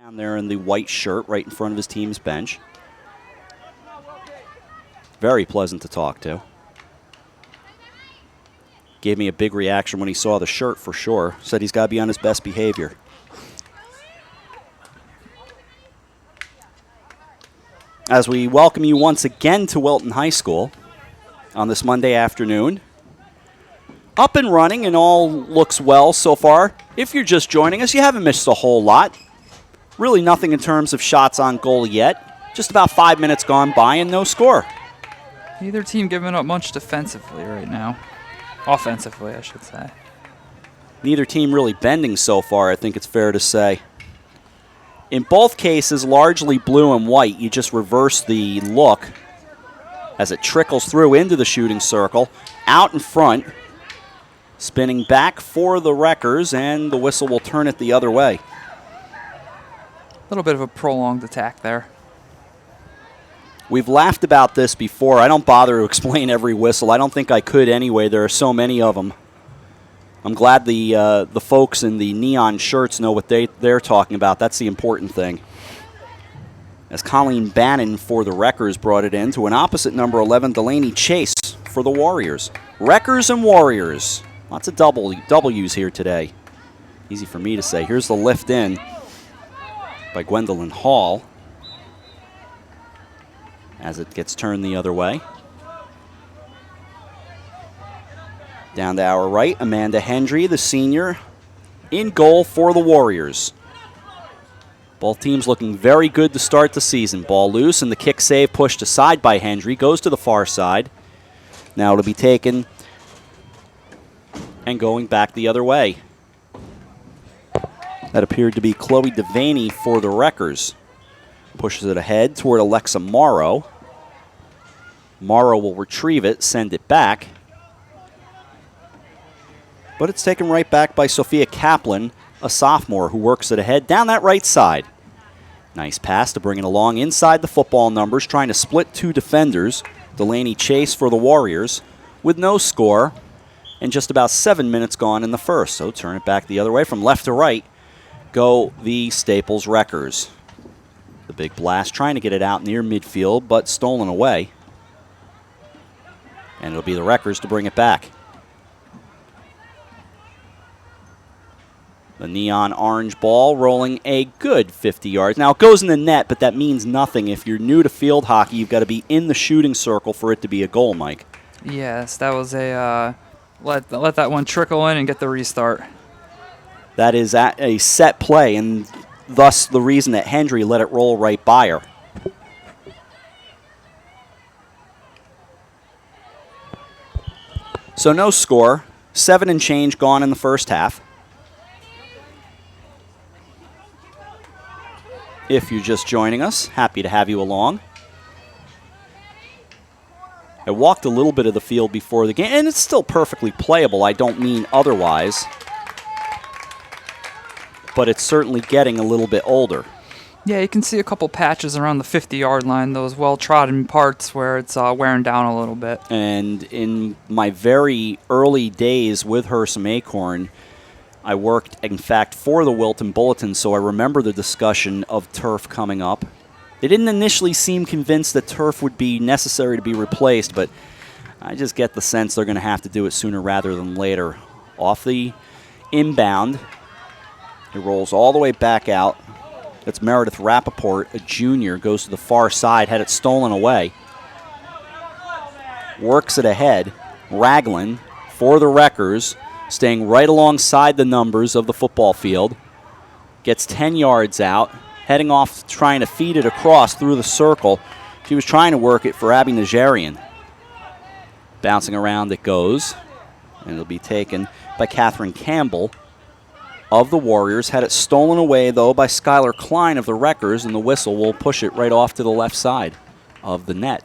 Down there in the white shirt right in front of his team's bench. Very pleasant to talk to. Gave me a big reaction when he saw the shirt for sure. Said he's got to be on his best behavior. As we welcome you once again to Wilton High School on this Monday afternoon. Up and running and all looks well so far. If you're just joining us, you haven't missed a whole lot. Really nothing in terms of shots on goal yet. Just about 5 minutes gone by and no score. Neither team giving up much defensively right now. Offensively, I should say. Neither team really bending so far, I think it's fair to say. In both cases, largely blue and white. You just reverse the look as it trickles through into the shooting circle. Out in front. Spinning back for the Wreckers, and the whistle will turn it the other way. A little bit of a prolonged attack there. We've laughed about this before. I don't bother to explain every whistle. I don't think I could anyway. There are so many of them. I'm glad the folks in the neon shirts know what they're talking about. That's the important thing. As Colleen Bannon for the Wreckers brought it in to an opposite number 11, Delaney Chase for the Warriors. Wreckers and Warriors. Lots of W's here today. Easy for me to say. Here's the lift in by Gwendolyn Hall as it gets turned the other way. Down to our right, Amanda Hendry, the senior, in goal for the Warriors. Both teams looking very good to start the season. Ball loose, and the kick save pushed aside by Hendry. Goes to the far side. Now it'll be taken and going back the other way. That appeared to be Chloe Devaney for the Wreckers. Pushes it ahead toward Alexa Morrow. Morrow will retrieve it, send it back. But it's taken right back by Sophia Kaplan, a sophomore who works it ahead down that right side. Nice pass to bring it along inside the football numbers, trying to split two defenders. Delaney Chase for the Warriors with no score and just about 7 minutes gone in the first. So turn it back the other way from left to right. Go the Staples Wreckers. The big blast trying to get it out near midfield, but stolen away. And it'll be the Wreckers to bring it back. The neon orange ball rolling a good 50 yards. Now, it goes in the net, but that means nothing. If you're new to field hockey, you've got to be in the shooting circle for it to be a goal, Mike. Yes, that was a let that one trickle in and get the restart. That is at a set play, and thus the reason that Hendry let it roll right by her. So no score. 7 and change gone in the first half. If you're just joining us, happy to have you along. I walked a little bit of the field before the game, and it's still perfectly playable. I don't mean otherwise. But it's certainly getting a little bit older. Yeah, you can see a couple patches around the 50-yard line, those well-trodden parts where it's wearing down a little bit. And in my very early days with Hersom Acorn, I worked, in fact, for the Wilton Bulletin, so I remember the discussion of turf coming up. They didn't initially seem convinced that turf would be necessary to be replaced, but I just get the sense they're going to have to do it sooner rather than later. Off the inbound, it rolls all the way back out. That's Meredith Rappaport, a junior, goes to the far side, had it stolen away. Works it ahead. Raglan for the Wreckers, staying right alongside the numbers of the football field. Gets 10 yards out, heading off trying to feed it across through the circle. She was trying to work it for Abby Najarian. Bouncing around it goes, and it'll be taken by Catherine Campbell of the Warriors. Had it stolen away, though, by Skylar Klein of the Wreckers, and the whistle will push it right off to the left side of the net.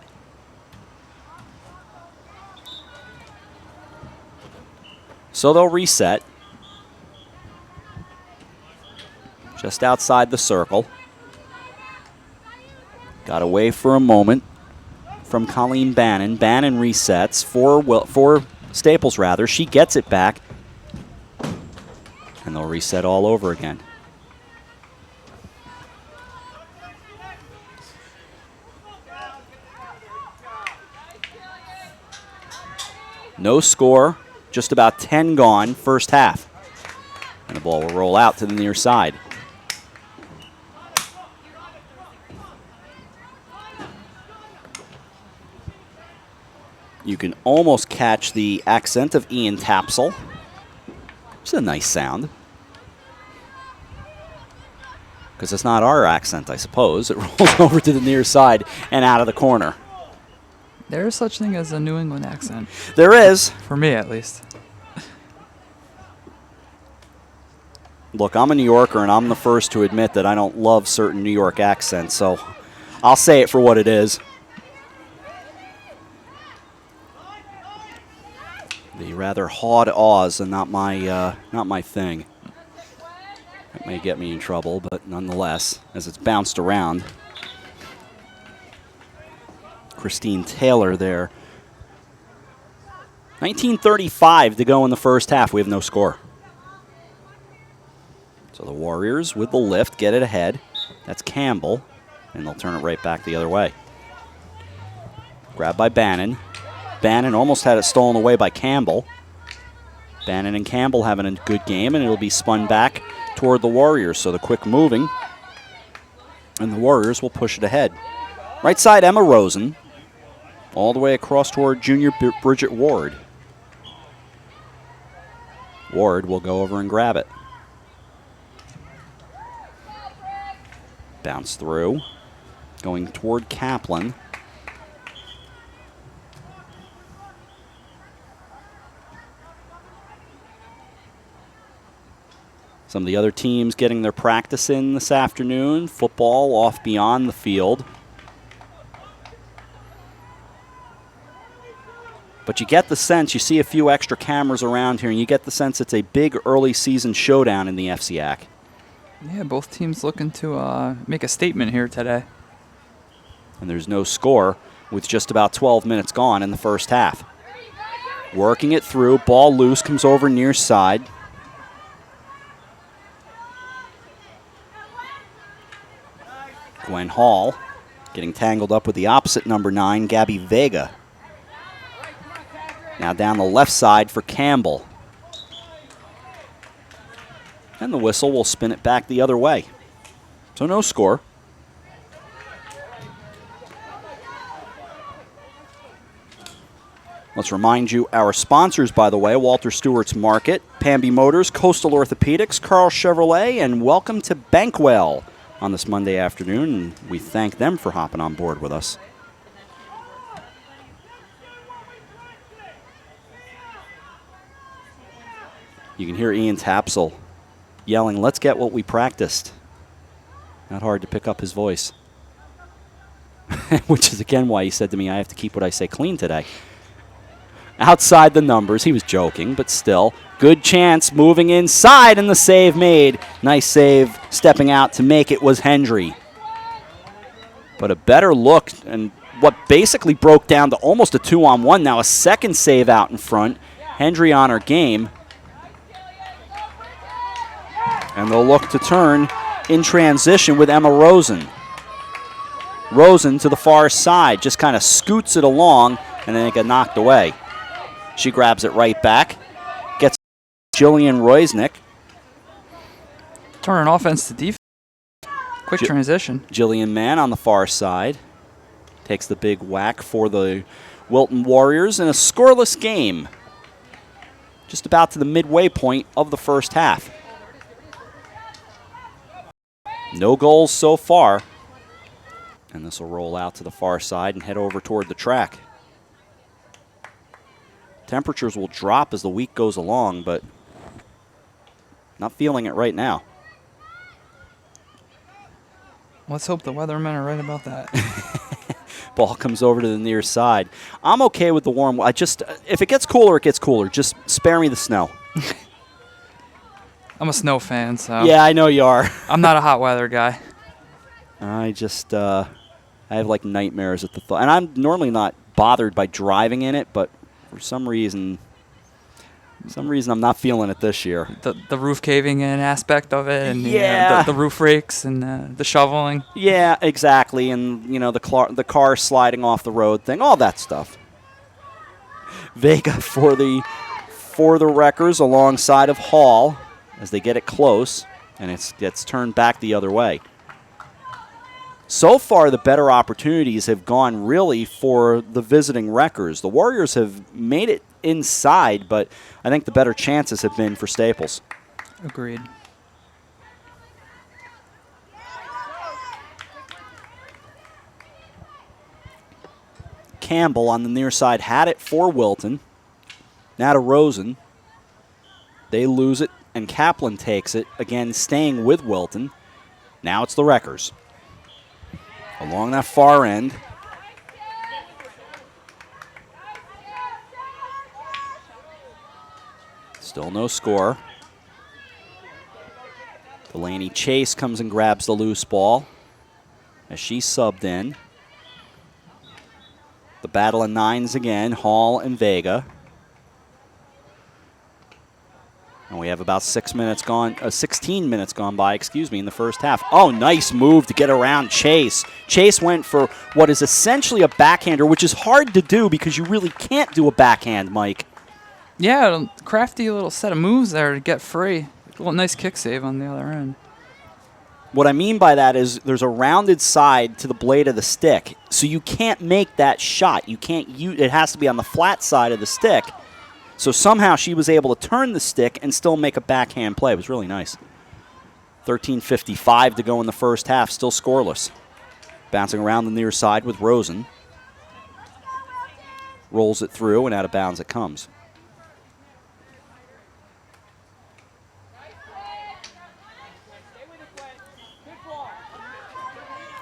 So they'll reset. Just outside the circle. Got away for a moment from Colleen Bannon. Bannon resets for Staples, rather. She gets it back. And they'll reset all over again. No score, just about 10 gone, first half. And the ball will roll out to the near side. You can almost catch the accent of Ian Tapsell. It's a nice sound. Because it's not our accent, I suppose. It rolls over to the near side and out of the corner. There is such thing as a New England accent. There is. For me, at least. Look, I'm a New Yorker, and I'm the first to admit that I don't love certain New York accents, so I'll say it for what it is. The rather hawed ahs and not my thing. That may get me in trouble, but nonetheless, as it's bounced around. Christine Taylor there. 19:35 to go in the first half. We have no score. So the Warriors, with the lift, get it ahead. That's Campbell, and they'll turn it right back the other way. Grabbed by Bannon. Bannon almost had it stolen away by Campbell. Bannon and Campbell having a good game, and it'll be spun back toward the Warriors. So the quick moving, and the Warriors will push it ahead. Right side, Emma Rosen, all the way across toward junior Bridget Ward. Ward will go over and grab it. Bounce through, going toward Kaplan. Some of the other teams getting their practice in this afternoon. Football off beyond the field. But you get the sense, you see a few extra cameras around here, and you get the sense it's a big early season showdown in the FCAC. Yeah, both teams looking to make a statement here today. And there's no score with just about 12 minutes gone in the first half. Working it through, ball loose, comes over near side. Gwen Hall getting tangled up with the opposite number 9, Gabby Vega. Now down the left side for Campbell. And the whistle will spin it back the other way. So no score. Let's remind you, our sponsors, by the way, Walter Stewart's Market, Pamby Motors, Coastal Orthopedics, Carl Chevrolet, and welcome to Bankwell on this Monday afternoon. And we thank them for hopping on board with us. You can hear Ian Tapsell yelling, "Let's get what we practiced." Not hard to pick up his voice. Which is again why he said to me, I have to keep what I say clean today. Outside the numbers, he was joking, but still. Good chance moving inside, and the save made. Nice save stepping out to make it was Hendry. But a better look, and what basically broke down to almost a 2-on-1. Now a second save out in front. Hendry on her game. And they'll look to turn in transition with Emma Rosen. Rosen to the far side, just kind of scoots it along, and then it got knocked away. She grabs it right back, gets Jillian Roisnick. Turning offense to defense. Quick transition. Jillian Mann on the far side takes the big whack for the Wilton Warriors in a scoreless game. Just about to the midway point of the first half. No goals so far. And this will roll out to the far side and head over toward the track. Temperatures will drop as the week goes along, but not feeling it right now. Let's hope the weathermen are right about that. Ball comes over to the near side. I'm okay with the warm. If it gets cooler, it gets cooler. Just spare me the snow. I'm a snow fan, so. Yeah, I know you are. I'm not a hot weather guy. I have like nightmares at the thought. And I'm normally not bothered by driving in it, but for some reason I'm not feeling it this year. The roof caving in aspect of it, and yeah. the roof rakes and the shoveling. Yeah, exactly, and the car sliding off the road thing, all that stuff. Vega for the Wreckers alongside of Hall as they get it close, and it gets turned back the other way. So far, the better opportunities have gone really for the visiting Wreckers. The Warriors have made it inside, but I think the better chances have been for Staples. Agreed. Campbell on the near side had it for Wilton. Now to Rosen. They lose it, and Kaplan takes it, again staying with Wilton. Now it's the Wreckers. Along that far end. Still no score. Delaney Chase comes and grabs the loose ball as she subbed in. The battle of nines again, Hall and Vega. And we have about 16 minutes gone by, in the first half. Oh, nice move to get around Chase. Chase went for what is essentially a backhander, which is hard to do because you really can't do a backhand, Mike. Yeah, crafty little set of moves there to get free. Well, nice kick save on the other end. What I mean by that is there's a rounded side to the blade of the stick, so you can't make that shot. You can't it has to be on the flat side of the stick. So somehow she was able to turn the stick and still make a backhand play. It was really nice. 13:55 to go in the first half, still scoreless. Bouncing around the near side with Rosen. Rolls it through, and out of bounds it comes.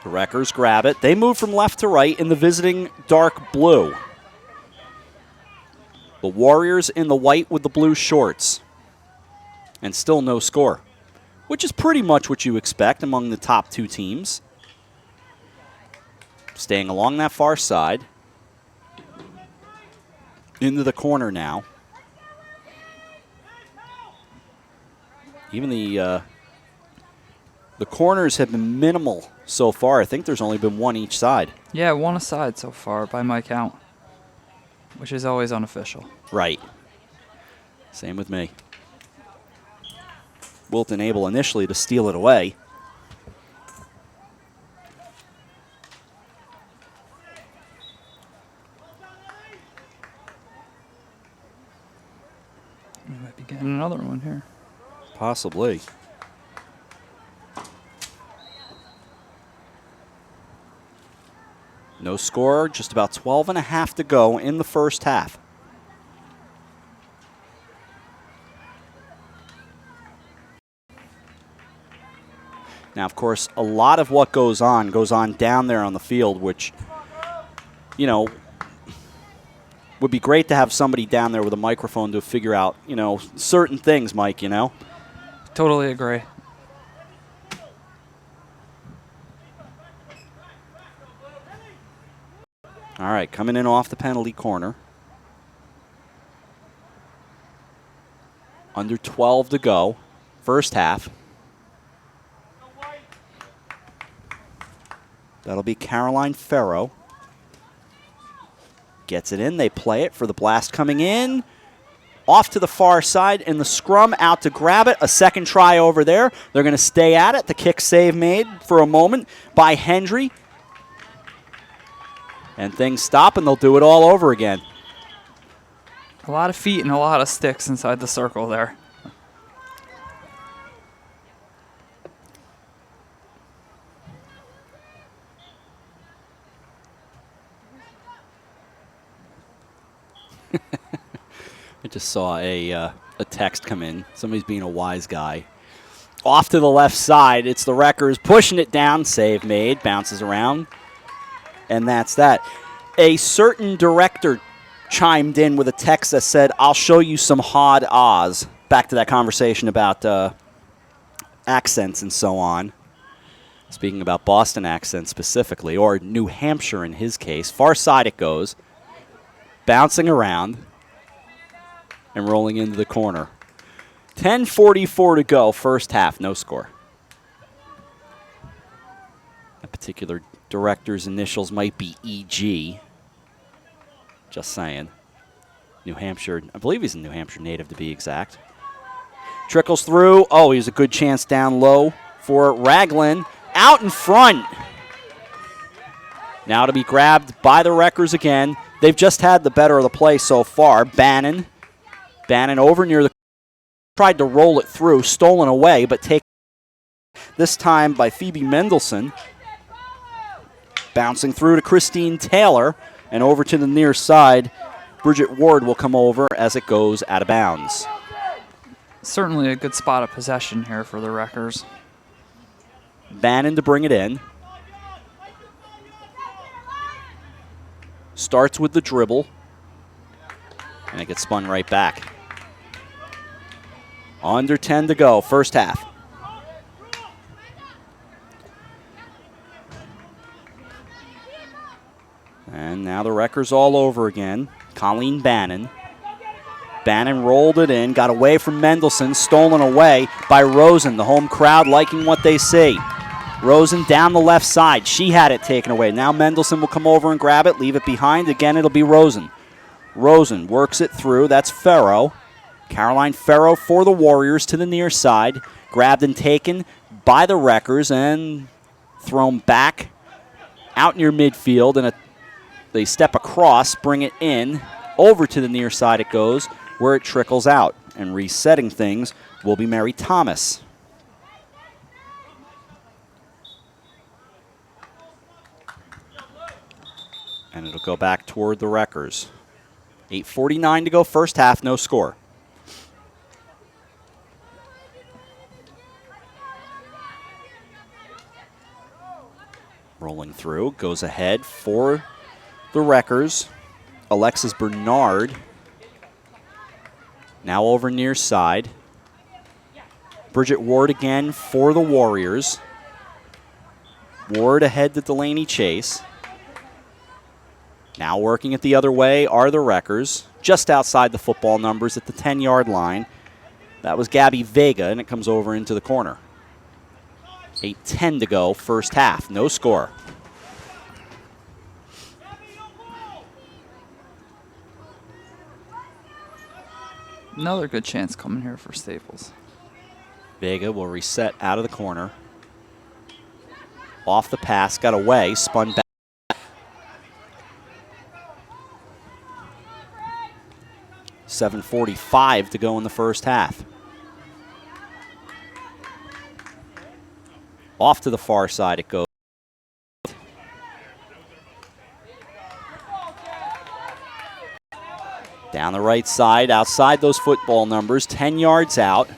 The Wreckers grab it. They move from left to right in the visiting dark blue. The Warriors in the white with the blue shorts. And still no score, which is pretty much what you expect among the top two teams. Staying along that far side. Into the corner now. Even the corners have been minimal so far. I think there's only been one each side. Yeah, one aside so far by my count, which is always unofficial. Right. Same with me. Wilton able initially to steal it away. We might be getting another one here. Possibly. No score, just about 12 and a half to go in the first half. Now, of course, a lot of what goes on down there on the field, which, would be great to have somebody down there with a microphone to figure out, certain things, Mike, Totally agree. All right, coming in off the penalty corner. Under 12 to go, first half. That'll be Caroline Farrow. Gets it in, they play it for the blast coming in. Off to the far side in the scrum, out to grab it. A second try over there. They're going to stay at it. The kick save made for a moment by Hendry. And things stop, and they'll do it all over again. A lot of feet and a lot of sticks inside the circle there. I just saw a text come in. Somebody's being a wise guy. Off to the left side, it's the Wreckers pushing it down. Save made, bounces around. And that's that. A certain director chimed in with a text that said, "I'll show you some Hod Oz." Back to that conversation about accents and so on. Speaking about Boston accents specifically, or New Hampshire in his case. Far side it goes. Bouncing around and rolling into the corner. 10:44 to go, first half, no score. That particular director's initials might be EG. Just saying. New Hampshire. I believe he's a New Hampshire native to be exact. Trickles through. Oh, he's a good chance down low for Ragland. Out in front. Now to be grabbed by the Wreckers again. They've just had the better of the play so far. Bannon over near the... Tried to roll it through. Stolen away, but taken this time by Phoebe Mendelson. Bouncing through to Christine Taylor. And over to the near side. Bridget Ward will come over as it goes out of bounds. Certainly a good spot of possession here for the Wreckers. Bannon to bring it in. Starts with the dribble. And it gets spun right back. Under 10 to go, first half. And now the Wreckers all over again. Colleen Bannon. Bannon rolled it in, got away from Mendelson, stolen away by Rosen. The home crowd liking what they see. Rosen down the left side. She had it taken away. Now Mendelson will come over and grab it, leave it behind. Again, it'll be Rosen. Rosen works it through. That's Farrow. Caroline Farrow for the Warriors to the near side. Grabbed and taken by the Wreckers and thrown back out near midfield. And they step across, bring it in. Over to the near side it goes, where it trickles out. And resetting things will be Mary Thomas. And it'll go back toward the Wreckers. 8:49 to go, first half, no score. Rolling through, goes ahead for the Wreckers. Alexis Bernard. Now over near side. Bridget Ward again for the Warriors. Ward ahead to Delaney Chase. Now working it the other way are the Wreckers. Just outside the football numbers at the 10-yard line. That was Gabby Vega, and it comes over into the corner. 8:10 to go, first half. No score. Another good chance coming here for Staples. Vega will reset out of the corner. Off the pass, got away, spun back. .7:45 to go in the first half. Off to the far side it goes. Down the right side, outside those football numbers, 10 yards out.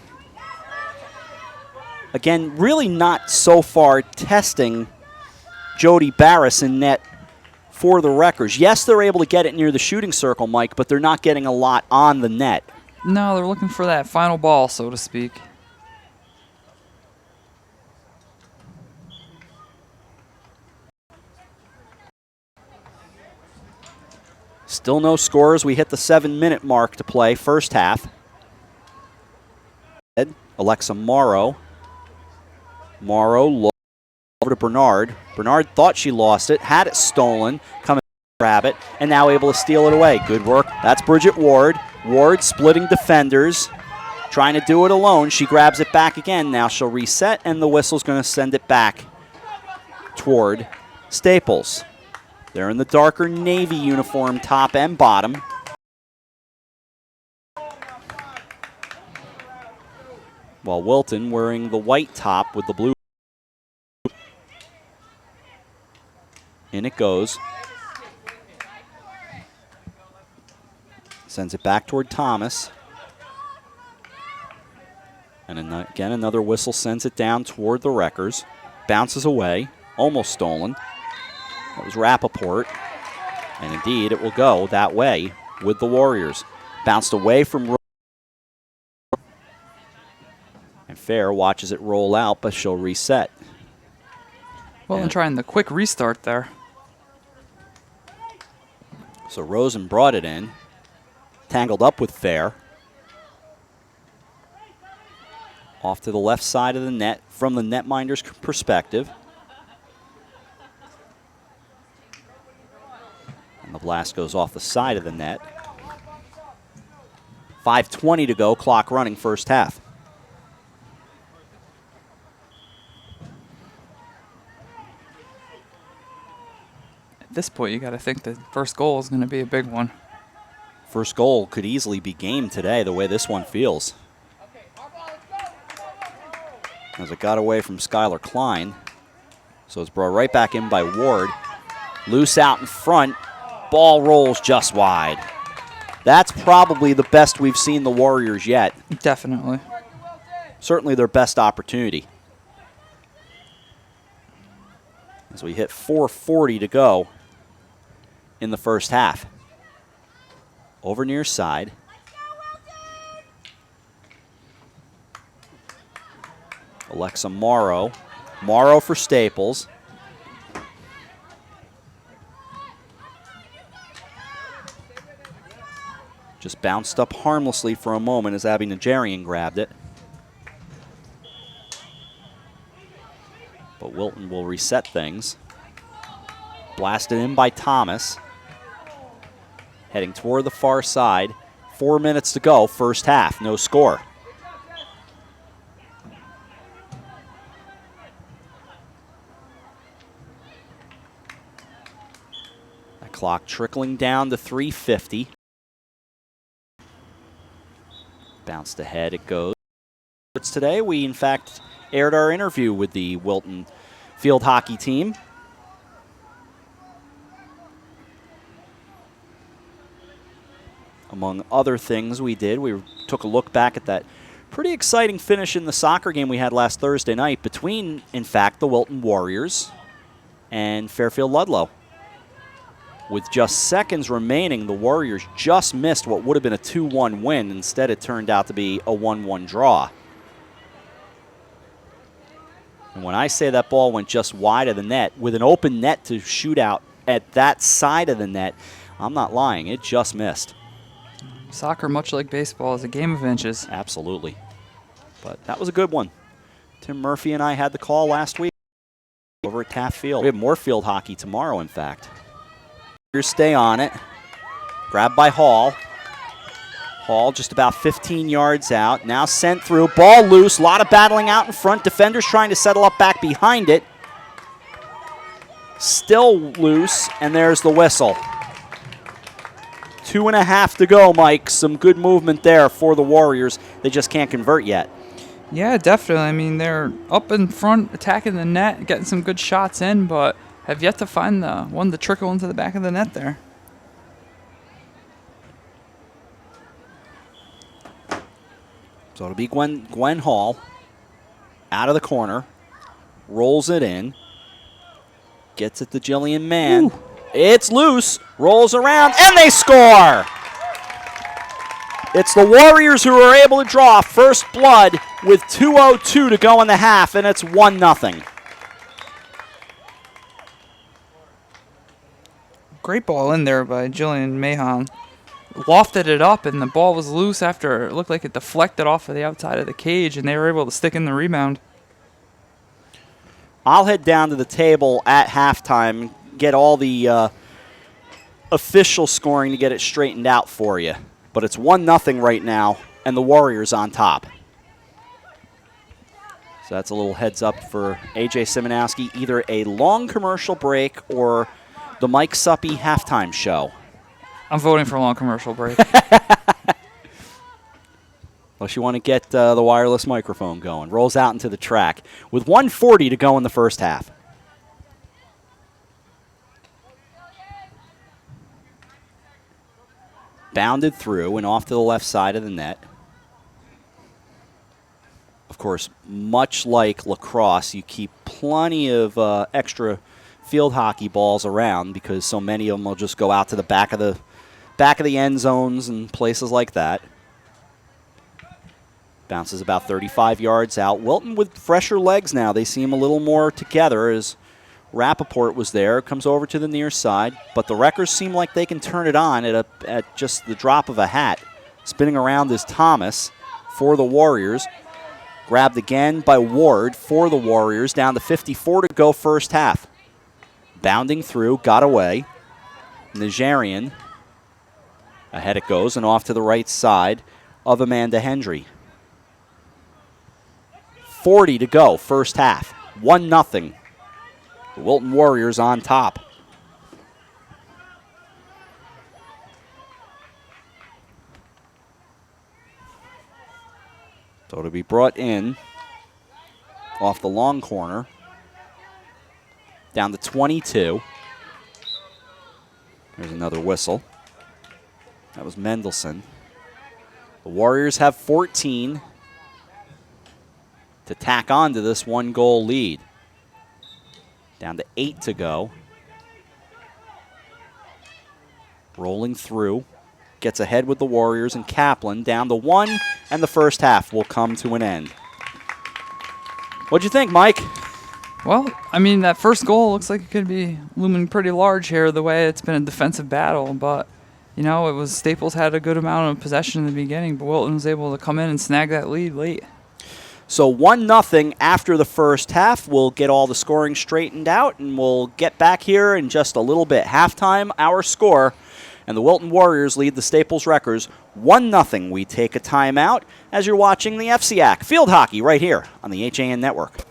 Again, really not so far testing Jody Barris in net for the Wreckers. Yes, they're able to get it near the shooting circle, Mike, but they're not getting a lot on the net. No, they're looking for that final ball, so to speak. Still no scores. We hit the 7-minute mark to play, first half. Alexa Morrow. Morrow low over to Bernard. Bernard thought she lost it, had it stolen, coming to grab it, and now able to steal it away. Good work. That's Bridget Ward. Ward splitting defenders, trying to do it alone. She grabs it back again. Now she'll reset, and the whistle's going to send it back toward Staples. They're in the darker navy uniform, top and bottom. While Wilton wearing the white top with the blue. In it goes. Sends it back toward Thomas. And again, another whistle sends it down toward the Wreckers. Bounces away, almost stolen. That was Rappaport. And indeed, it will go that way with the Warriors. Bounced away from. And Fair watches it roll out, but she'll reset. Well, and trying the quick restart there. So Rosen brought it in. Tangled up with Fair. Off to the left side of the net from the netminder's perspective. And the blast goes off the side of the net. 5:20 to go, clock running, first half. At this point, you got to think the first goal is going to be a big one. First goal could easily be game today, the way this one feels. As it got away from Skylar Klein. So it's brought right back in by Ward. Loose out in front. Ball rolls just wide. That's probably the best we've seen the Warriors yet. Definitely. Certainly their best opportunity. As we hit 4:40 to go in the first half. Over near side. Alexa Morrow. Morrow for Staples. Just bounced up harmlessly for a moment as Abby Najarian grabbed it. But Wilton will reset things. Blasted in by Thomas. Heading toward the far side. 4 minutes to go, first half, no score. That clock trickling down to 3:50. Bounced ahead it goes. Today we, in fact, aired our interview with the Wilton field hockey team. Among other things we did, we took a look back at that pretty exciting finish in the soccer game we had last Thursday night between, in fact, the Wilton Warriors and Fairfield Ludlow. With just seconds remaining, the Warriors just missed what would have been a 2-1 win. Instead, it turned out to be a 1-1 draw. And when I say that ball went just wide of the net, with an open net to shoot out at that side of the net, I'm not lying. It just missed. Soccer, much like baseball, is a game of inches. Absolutely. But that was a good one. Tim Murphy and I had the call last week over at Taft Field. We have more field hockey tomorrow, in fact. Stay on it. Grabbed by Hall. Hall just about 15 yards out. Now sent through. Ball loose. A lot of battling out in front. Defenders trying to settle up back behind it. Still loose, and there's the whistle. 2.5 to go, Mike. Some good movement there for the Warriors. They just can't convert yet. Yeah, definitely. I mean, they're up in front, attacking the net, getting some good shots in, but have yet to find the one to trickle into the back of the net there. So it'll be Gwen Hall out of the corner, rolls it in, gets it to Jillian Mann. Ooh. It's loose, rolls around, and they score! It's the Warriors who are able to draw first blood with 2:02 to go in the half, and it's 1-0. Great ball in there by Jillian Mahon. Lofted it up, and the ball was loose after it looked like it deflected off of the outside of the cage, and they were able to stick in the rebound. I'll head down to the table at halftime, get all the official scoring to get it straightened out for you. But it's 1-0 right now, and the Warriors on top. So that's a little heads up for A.J. Simonowski, either a long commercial break or the Mike Suppy halftime show. I'm voting for a long commercial break. Unless you want to get the wireless microphone going. Rolls out into the track with 1:40 to go in the first half. Bounded through and off to the left side of the net. Of course, much like lacrosse, you keep plenty of extra field hockey balls around because so many of them will just go out to the back of the end zones and places like that. Bounces about 35 yards out. Wilton with fresher legs now. They seem a little more together as Rappaport was there. Comes over to the near side, but the Wreckers seem like they can turn it on at just the drop of a hat. Spinning around is Thomas for the Warriors. Grabbed again by Ward for the Warriors. Down to 54 to go first half. Bounding through, got away. Najarian. Ahead it goes and off to the right side. of Amanda Hendry. 40 to go, first half. 1-0. The Wilton Warriors on top. So it'll be brought in off the long corner. Down to 22. There's another whistle. That was Mendelson. The Warriors have 14 to tack on to this 1-goal lead. Down to 8 to go. Rolling through. Gets ahead with the Warriors, and Kaplan down to 1, and the first half will come to an end. What'd you think, Mike? Well, I mean, that first goal looks like it could be looming pretty large here, the way it's been a defensive battle. But, you know, it was Staples had a good amount of possession in the beginning, but Wilton was able to come in and snag that lead late. So 1-0 after the first half. We'll get all the scoring straightened out, and we'll get back here in just a little bit. Halftime, our score, and the Wilton Warriors lead the Staples Wreckers 1-0. We take a timeout as you're watching the FCAC Field Hockey right here on the HAN Network.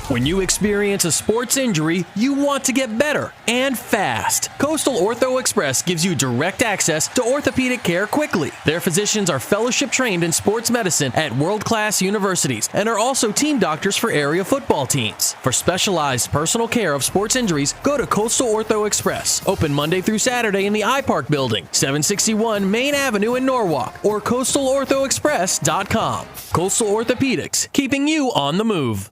When you experience a sports injury, you want to get better and fast. Coastal Ortho Express gives you direct access to orthopedic care quickly. Their physicians are fellowship trained in sports medicine at world-class universities and are also team doctors for area football teams. For specialized personal care of sports injuries, go to Coastal Ortho Express. Open Monday through Saturday in the iPark building, 761 Main Avenue in Norwalk, or coastalorthoexpress.com. Coastal Orthopedics, keeping you on the move.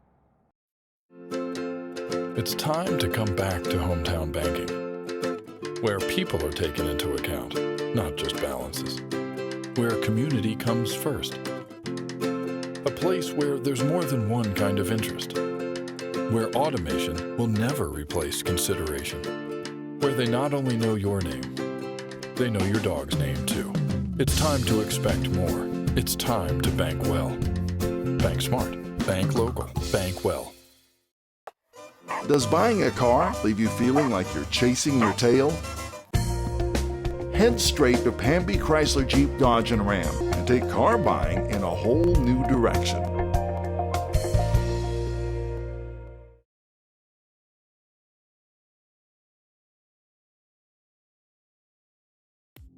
It's time to come back to hometown banking, where people are taken into account, not just balances. Where community comes first. A place where there's more than one kind of interest. Where automation will never replace consideration. Where they not only know your name, they know your dog's name too. It's time to expect more. It's time to bank well. Bank smart. Bank local. Bank well. Does buying a car leave you feeling like you're chasing your tail? Head straight to Pamby Chrysler Jeep Dodge and Ram and take car buying in a whole new direction.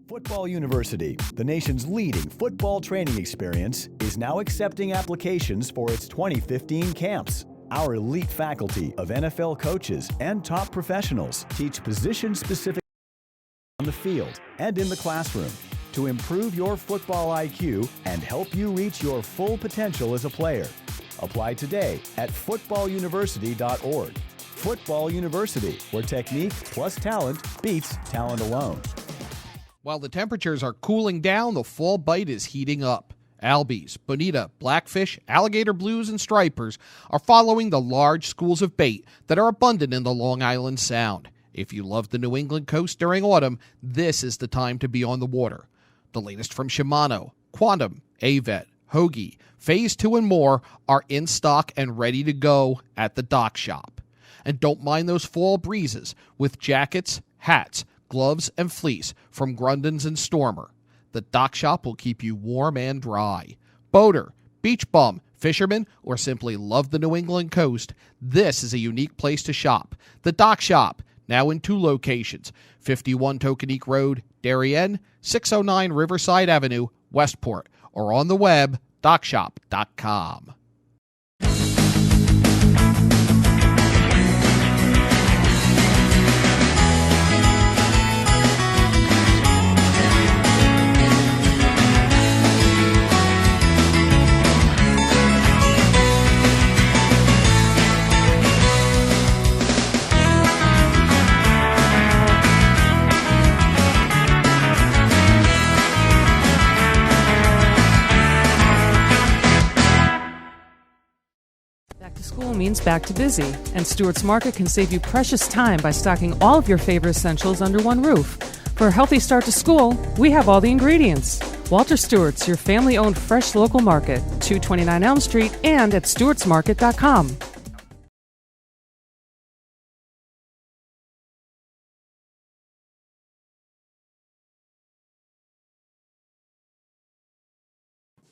Football University, the nation's leading football training experience, is now accepting applications for its 2015 camps. Our elite faculty of NFL coaches and top professionals teach position-specific on the field and in the classroom to improve your football IQ and help you reach your full potential as a player. Apply today at footballuniversity.org. Football University, where technique plus talent beats talent alone. While the temperatures are cooling down, the fall bite is heating up. Albies, bonita, blackfish, alligator blues, and stripers are following the large schools of bait that are abundant in the Long Island Sound. If you love the New England coast during autumn, this is the time to be on the water. The latest from Shimano, Quantum, Avet, Hoagie, Phase 2 and more are in stock and ready to go at the Dock Shop. And don't mind those fall breezes with jackets, hats, gloves, and fleece from Grundens and Stormer. The Dock Shop will keep you warm and dry. Boater, beach bum, fisherman, or simply love the New England coast, this is a unique place to shop. The Dock Shop, now in 2 locations, 51 Tokenique Road, Darien, 609 Riverside Avenue, Westport, or on the web, dockshop.com. School means back to busy, and Stewart's Market can save you precious time by stocking all of your favorite essentials under one roof. For a healthy start to school, we have all the ingredients. Walter Stewart's, your family-owned fresh local market, 229 Elm Street and at stewartsmarket.com.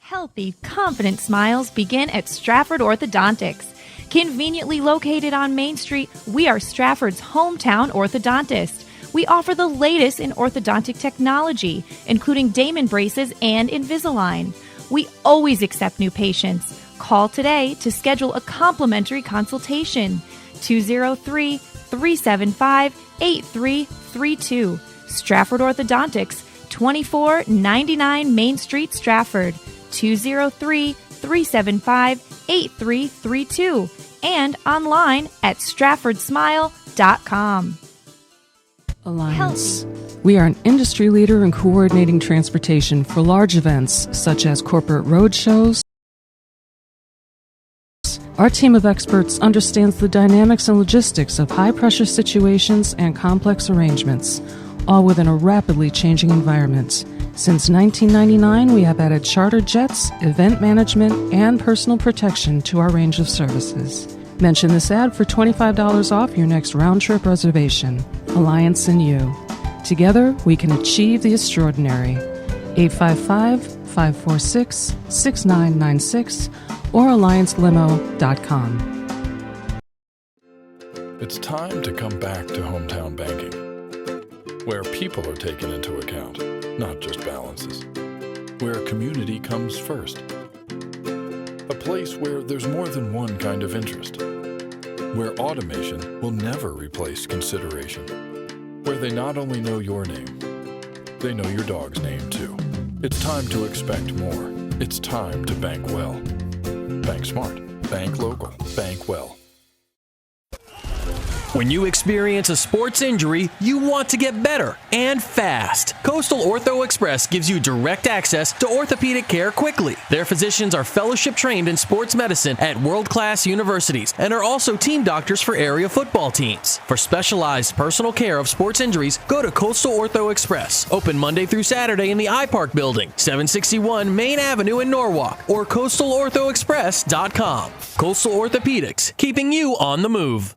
Healthy, confident smiles begin at Stratford Orthodontics. Conveniently located on Main Street, we are Stratford's hometown orthodontist. We offer the latest in orthodontic technology, including Damon braces and Invisalign. We always accept new patients. Call today to schedule a complimentary consultation. 203-375-8332. Stratford Orthodontics, 2499 Main Street, Stratford. 203-375-8332. And online at stratfordsmile.com. Alliance. We are an industry leader in coordinating transportation for large events such as corporate road shows. Our team of experts understands the dynamics and logistics of high-pressure situations and complex arrangements, all within a rapidly changing environment. Since 1999, we have added charter jets, event management, and personal protection to our range of services. Mention this ad for $25 off your next round-trip reservation. Alliance and you. Together, we can achieve the extraordinary. 855-546-6996 or alliancelimo.com. It's time to come back to hometown banking, where people are taken into account, not just balances, where community comes first, a place where there's more than one kind of interest, where automation will never replace consideration, where they not only know your name, they know your dog's name too. It's time to expect more. It's time to bank well. Bank smart. Bank local. Bank well. When you experience a sports injury, you want to get better and fast. Coastal Ortho Express gives you direct access to orthopedic care quickly. Their physicians are fellowship trained in sports medicine at world-class universities and are also team doctors for area football teams. For specialized personal care of sports injuries, go to Coastal Ortho Express, open Monday through Saturday in the iPark building, 761 Main Avenue in Norwalk, or coastalorthoexpress.com. Coastal Orthopedics, keeping you on the move.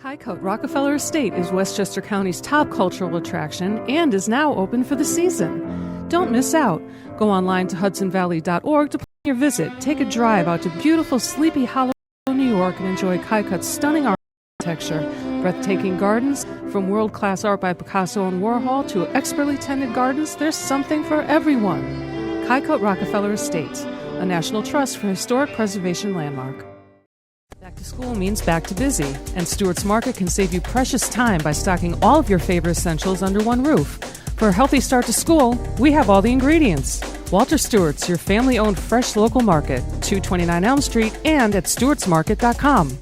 Highcote Rockefeller Estate is Westchester County's top cultural attraction and is now open for the season. Don't miss out. Go online to hudsonvalley.org to plan your visit. Take a drive out to beautiful Sleepy Hollow, New York, and enjoy Highcote's stunning architecture, breathtaking gardens, from world-class art by Picasso and Warhol to expertly tended gardens. There's something for everyone. Highcote Rockefeller Estate, a National Trust for Historic Preservation landmark. Back to school means back to busy, and Stewart's Market can save you precious time by stocking all of your favorite essentials under one roof. For a healthy start to school, we have all the ingredients. Walter Stewart's, your family-owned fresh local market, 229 Elm Street and at stewartsmarket.com.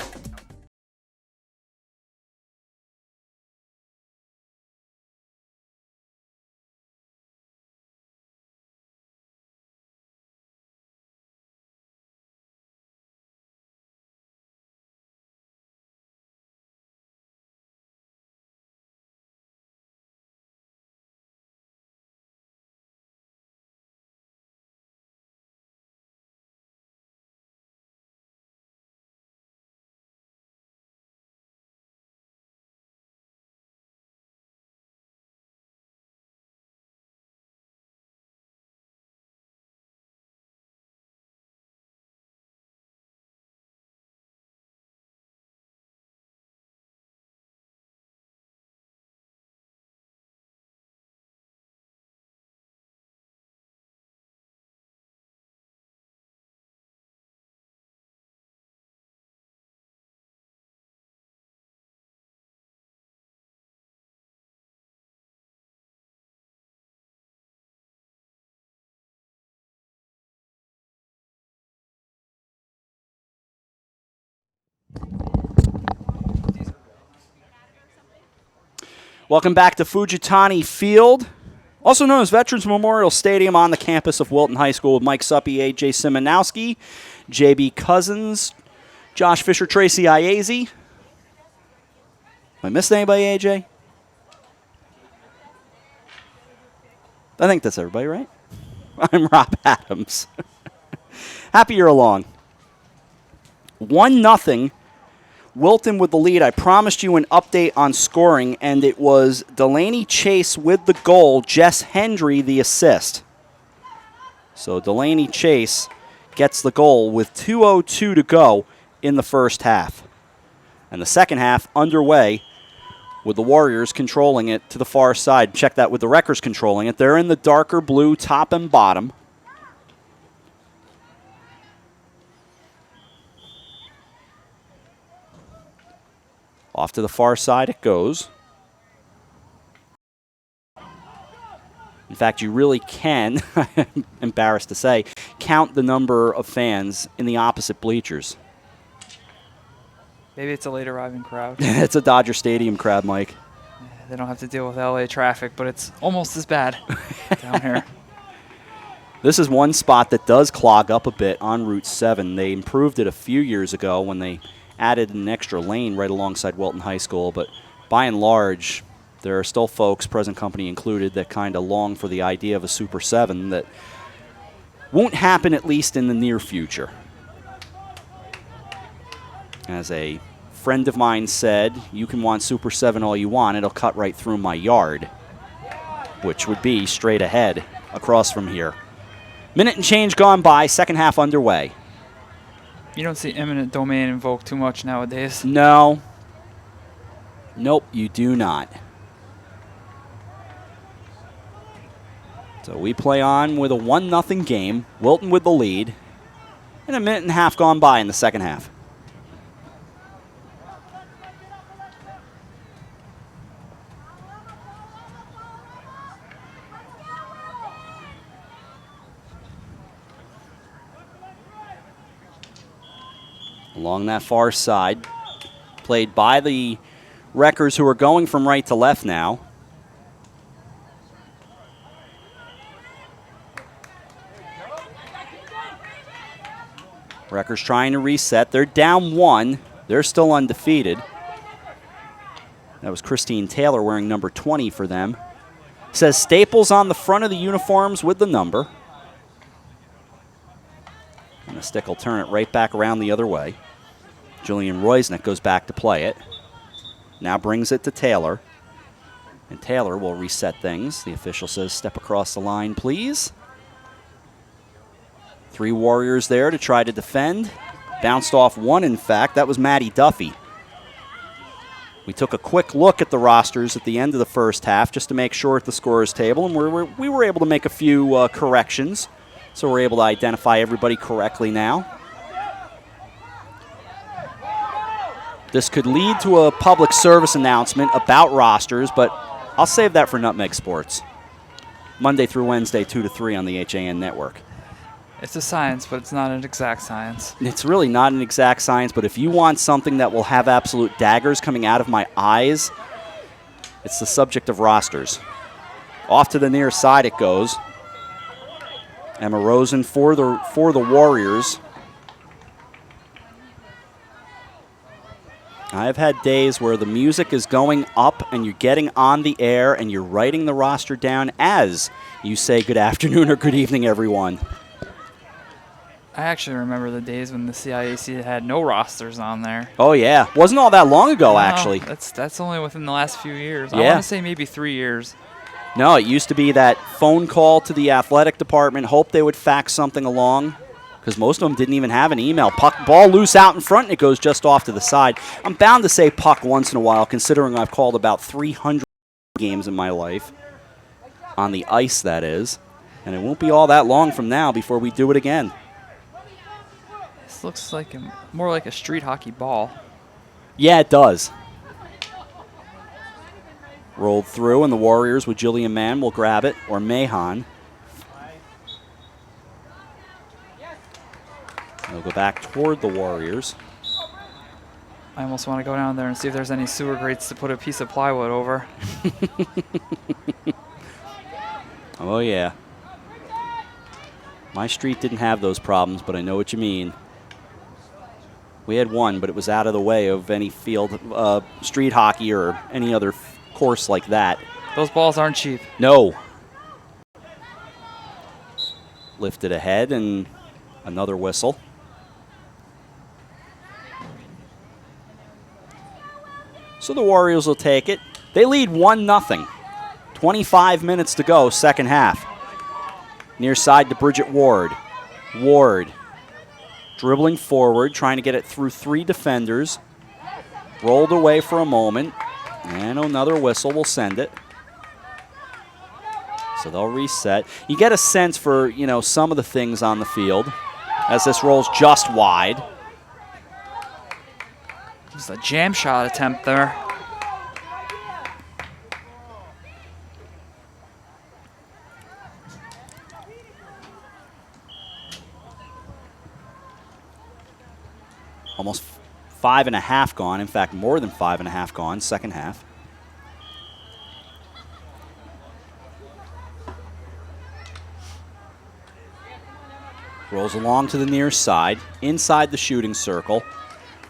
Welcome back to Fujitani Field, also known as Veterans Memorial Stadium, on the campus of Wilton High School, with Mike Suppy, A.J. Simonowski, J.B. Cousins, Josh Fisher, Tracy Iazy. Have I missed anybody, A.J.? I think that's everybody, right? I'm Rob Adams. Happy you're along. 1-0. Wilton with the lead. I promised you an update on scoring, and it was Delaney Chase with the goal, Jess Hendry the assist. So Delaney Chase gets the goal with 2:02 to go in the first half. And the second half underway with the Warriors controlling it to the far side. Check that with the Wreckers controlling it. They're in the darker blue top and bottom. Off to the far side it goes. In fact, you really can, I'm embarrassed to say, count the number of fans in the opposite bleachers. Maybe it's a late arriving crowd. It's a Dodger Stadium crowd, Mike. They don't have to deal with LA traffic, but it's almost as bad down here. This is one spot that does clog up a bit on Route 7. They improved it a few years ago when they added an extra lane right alongside Wilton High School, but by and large, there are still folks, present company included, that kind of long for the idea of a Super 7 that won't happen at least in the near future. As a friend of mine said, you can want Super 7 all you want, it'll cut right through my yard, which would be straight ahead across from here. Minute and change gone by, second half underway. You don't see eminent domain invoked too much nowadays. No. Nope, you do not. So we play on with a 1-0 game, Wilton with the lead, and a minute and a half gone by in the second half. Along that far side, played by the Wreckers, who are going from right to left now. Wreckers trying to reset. They're down 1. They're still undefeated. That was Christine Taylor wearing number 20 for them. Says Staples on the front of the uniforms with the number. And the stick will turn it right back around the other way. Julian Roisnick goes back to play it. Now brings it to Taylor. And Taylor will reset things. The official says, step across the line, please. 3 Warriors there to try to defend. Bounced off 1, in fact. That was Maddie Duffy. We took a quick look at the rosters at the end of the first half just to make sure at the scorer's table, and we were able to make a few corrections. So we're able to identify everybody correctly now. This could lead to a public service announcement about rosters, but I'll save that for Nutmeg Sports. Monday through Wednesday, 2 to 3 on the HAN network. It's a science, but it's not an exact science. It's really not an exact science, but if you want something that will have absolute daggers coming out of my eyes, it's the subject of rosters. Off to the near side it goes. Emma Rosen for the Warriors. I've had days where the music is going up and you're getting on the air and you're writing the roster down as you say good afternoon or good evening, everyone. I actually remember the days when the CIAC had no rosters on there. Oh, yeah. Wasn't all that long ago, actually. That's only within the last few years. Yeah. I want to say maybe 3 years. No, it used to be that phone call to the athletic department, hope they would fax something along, because most of them didn't even have an email. Puck, ball loose out in front, and it goes just off to the side. I'm bound to say puck once in a while, considering I've called about 300 games in my life. On the ice, that is. And it won't be all that long from now before we do it again. This looks like more like a street hockey ball. Yeah, it does. Rolled through, and the Warriors with Jillian Mann will grab it, or Mahan. They'll go back toward the Warriors. I almost want to go down there and see if there's any sewer grates to put a piece of plywood over. Oh, yeah. My street didn't have those problems, but I know what you mean. We had one, but it was out of the way of any field, street hockey or any other course like that. Those balls aren't cheap. No. Lifted ahead and another whistle. So the Warriors will take it. They lead 1-0. 25 minutes to go, second half. Near side to Bridget Ward. Ward dribbling forward, trying to get it through 3 defenders. Rolled away for a moment, and another whistle will send it. So they'll reset. You get a sense for, some of the things on the field as this rolls just wide. Just a jam shot attempt there. Almost 5.5 gone. In fact, more than 5.5 gone, second half. Rolls along to the near side, inside the shooting circle.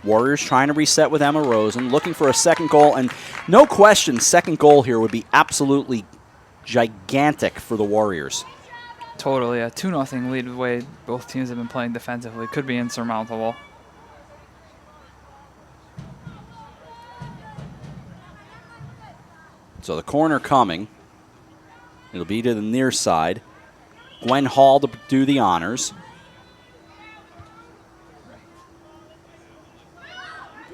Warriors trying to reset with Emma Rosen, looking for a second goal, and no question, second goal here would be absolutely gigantic for the Warriors. Totally, a 2-0 lead the way both teams have been playing defensively. Could be insurmountable. So the corner coming. It'll be to the near side. Gwen Hall to do the honors.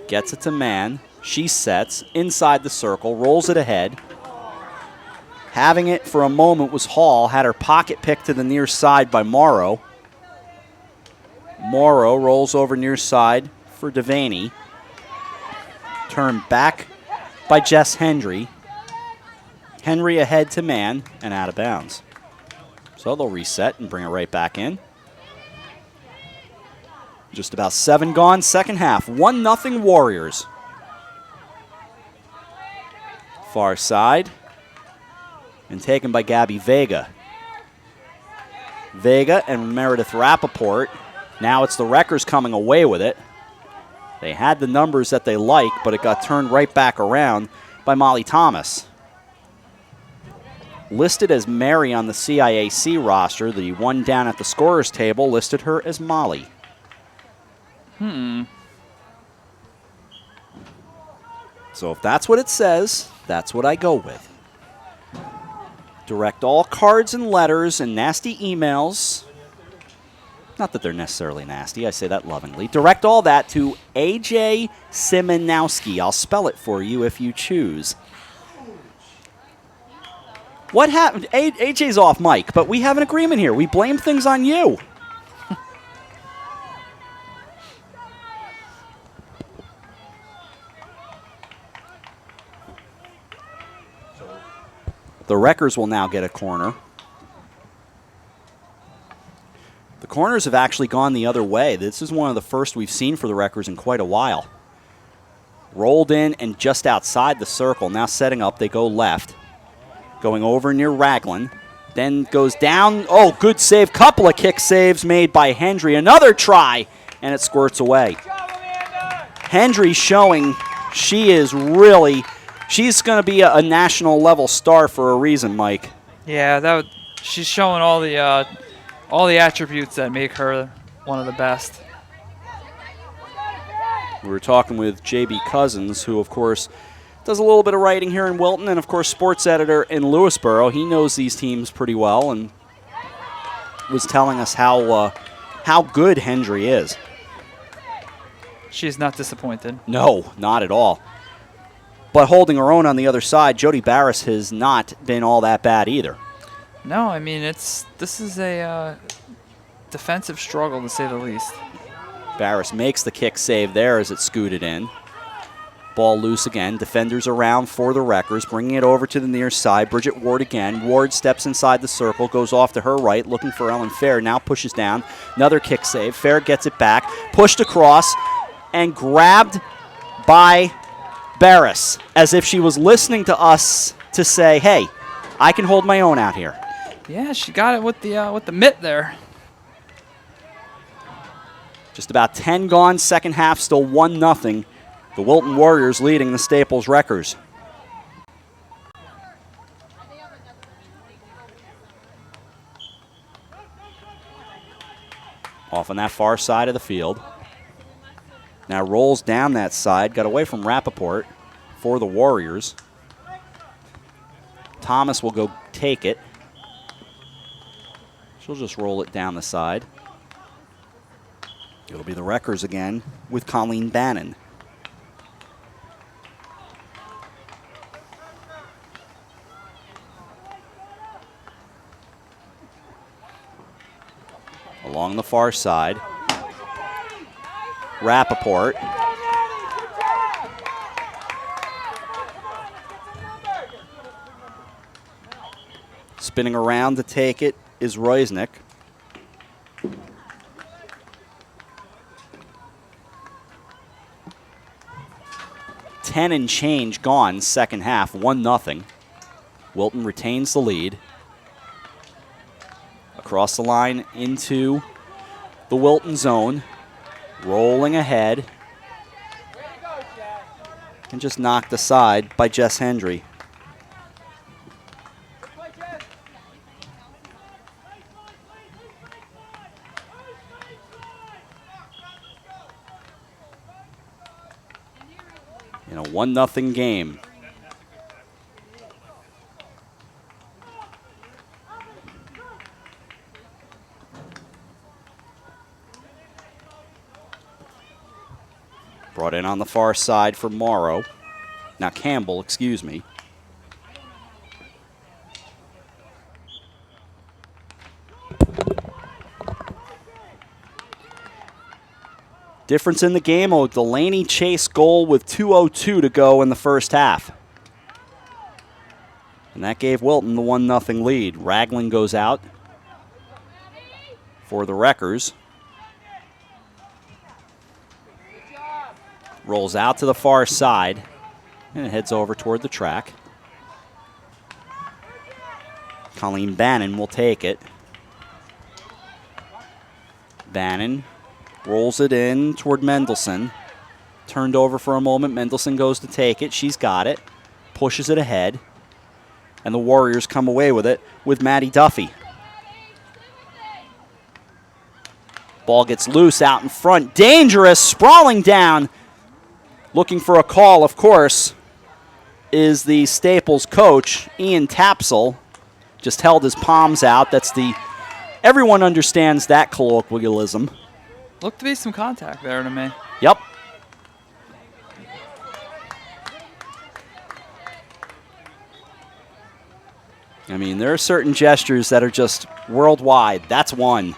Gets it to Mann. She sets inside the circle, rolls it ahead. Having it for a moment was Hall. Had her pocket picked to the near side by Morrow. Morrow rolls over near side for Devaney. Turned back by Jess Hendry. Henry ahead to Mann and out of bounds. So they'll reset and bring it right back in. Just about 7 gone, second half. 1-0 Warriors. Far side. And taken by Gabby Vega. Vega and Meredith Rappaport. Now it's the Wreckers coming away with it. They had the numbers that they like, but it got turned right back around by Molly Thomas. Listed as Mary on the CIAC roster, the one down at the scorer's table listed her as Molly. So if that's what it says, that's what I go with. Direct all cards and letters and nasty emails. Not that they're necessarily nasty, I say that lovingly. Direct all that to AJ Simonowski. I'll spell it for you if you choose. What happened? AJ's off mic, but we have an agreement here. We blame things on you. The Wreckers will now get a corner. The corners have actually gone the other way. This is one of the first we've seen for the Wreckers in quite a while. Rolled in and just outside the circle. Now setting up, they go left. Going over near Raglan. Then goes down. Oh, good save. Couple of kick saves made by Hendry. Another try, and it squirts away. Hendry showing she's going to be a national level star for a reason, Mike. Yeah, she's showing all the attributes that make her one of the best. We were talking with J.B. Cousins, who, of course, does a little bit of writing here in Wilton, and, of course, sports editor in Lewisboro. He knows these teams pretty well and was telling us how good Hendry is. She's not disappointed. No, not at all. But holding her own on the other side, Jody Barris has not been all that bad either. No, I mean, this is a defensive struggle, to say the least. Barris makes the kick save there as it scooted in. Ball loose again. Defenders around for the Wreckers, bringing it over to the near side. Bridget Ward again. Ward steps inside the circle, goes off to her right, looking for Ellen Fair. Now pushes down. Another kick save. Fair gets it back, pushed across, and grabbed by Barris, as if she was listening to us to say, hey, I can hold my own out here. Yeah, she got it with the mitt there. Just about 10 gone, second half, still 1-0. The Wilton Warriors leading the Staples Wreckers. Off on that far side of the field. Now rolls down that side, got away from Rappaport for the Warriors. Thomas will go take it. She'll just roll it down the side. It'll be the Wreckers again with Colleen Bannon. Along the far side, Rappaport. Spinning around to take it is Roisnick. Ten and change gone, second half, 1-0. Wilton retains the lead. Across the line into the Wilton zone. Rolling ahead. And just knocked aside by Jess Hendry. In a 1-0 game. Brought in on the far side for Morrow. Now Campbell, excuse me. Difference in the game, a Delaney Chase goal with 2:02 to go in the first half. And that gave Wilton the 1-0 lead. Raglan goes out for the Wreckers. Rolls out to the far side and it heads over toward the track. Colleen Bannon will take it. Bannon rolls it in toward Mendelson. Turned over for a moment. Mendelson goes to take it. She's got it. Pushes it ahead. And the Warriors come away with it with Maddie Duffy. Ball gets loose out in front. Dangerous. Sprawling down. Looking for a call, of course, is the Staples coach, Ian Tapsell. Just held his palms out. That's the... Everyone understands that colloquialism. Looked to be some contact there to me. Yep. I mean, there are certain gestures that are just worldwide. That's one.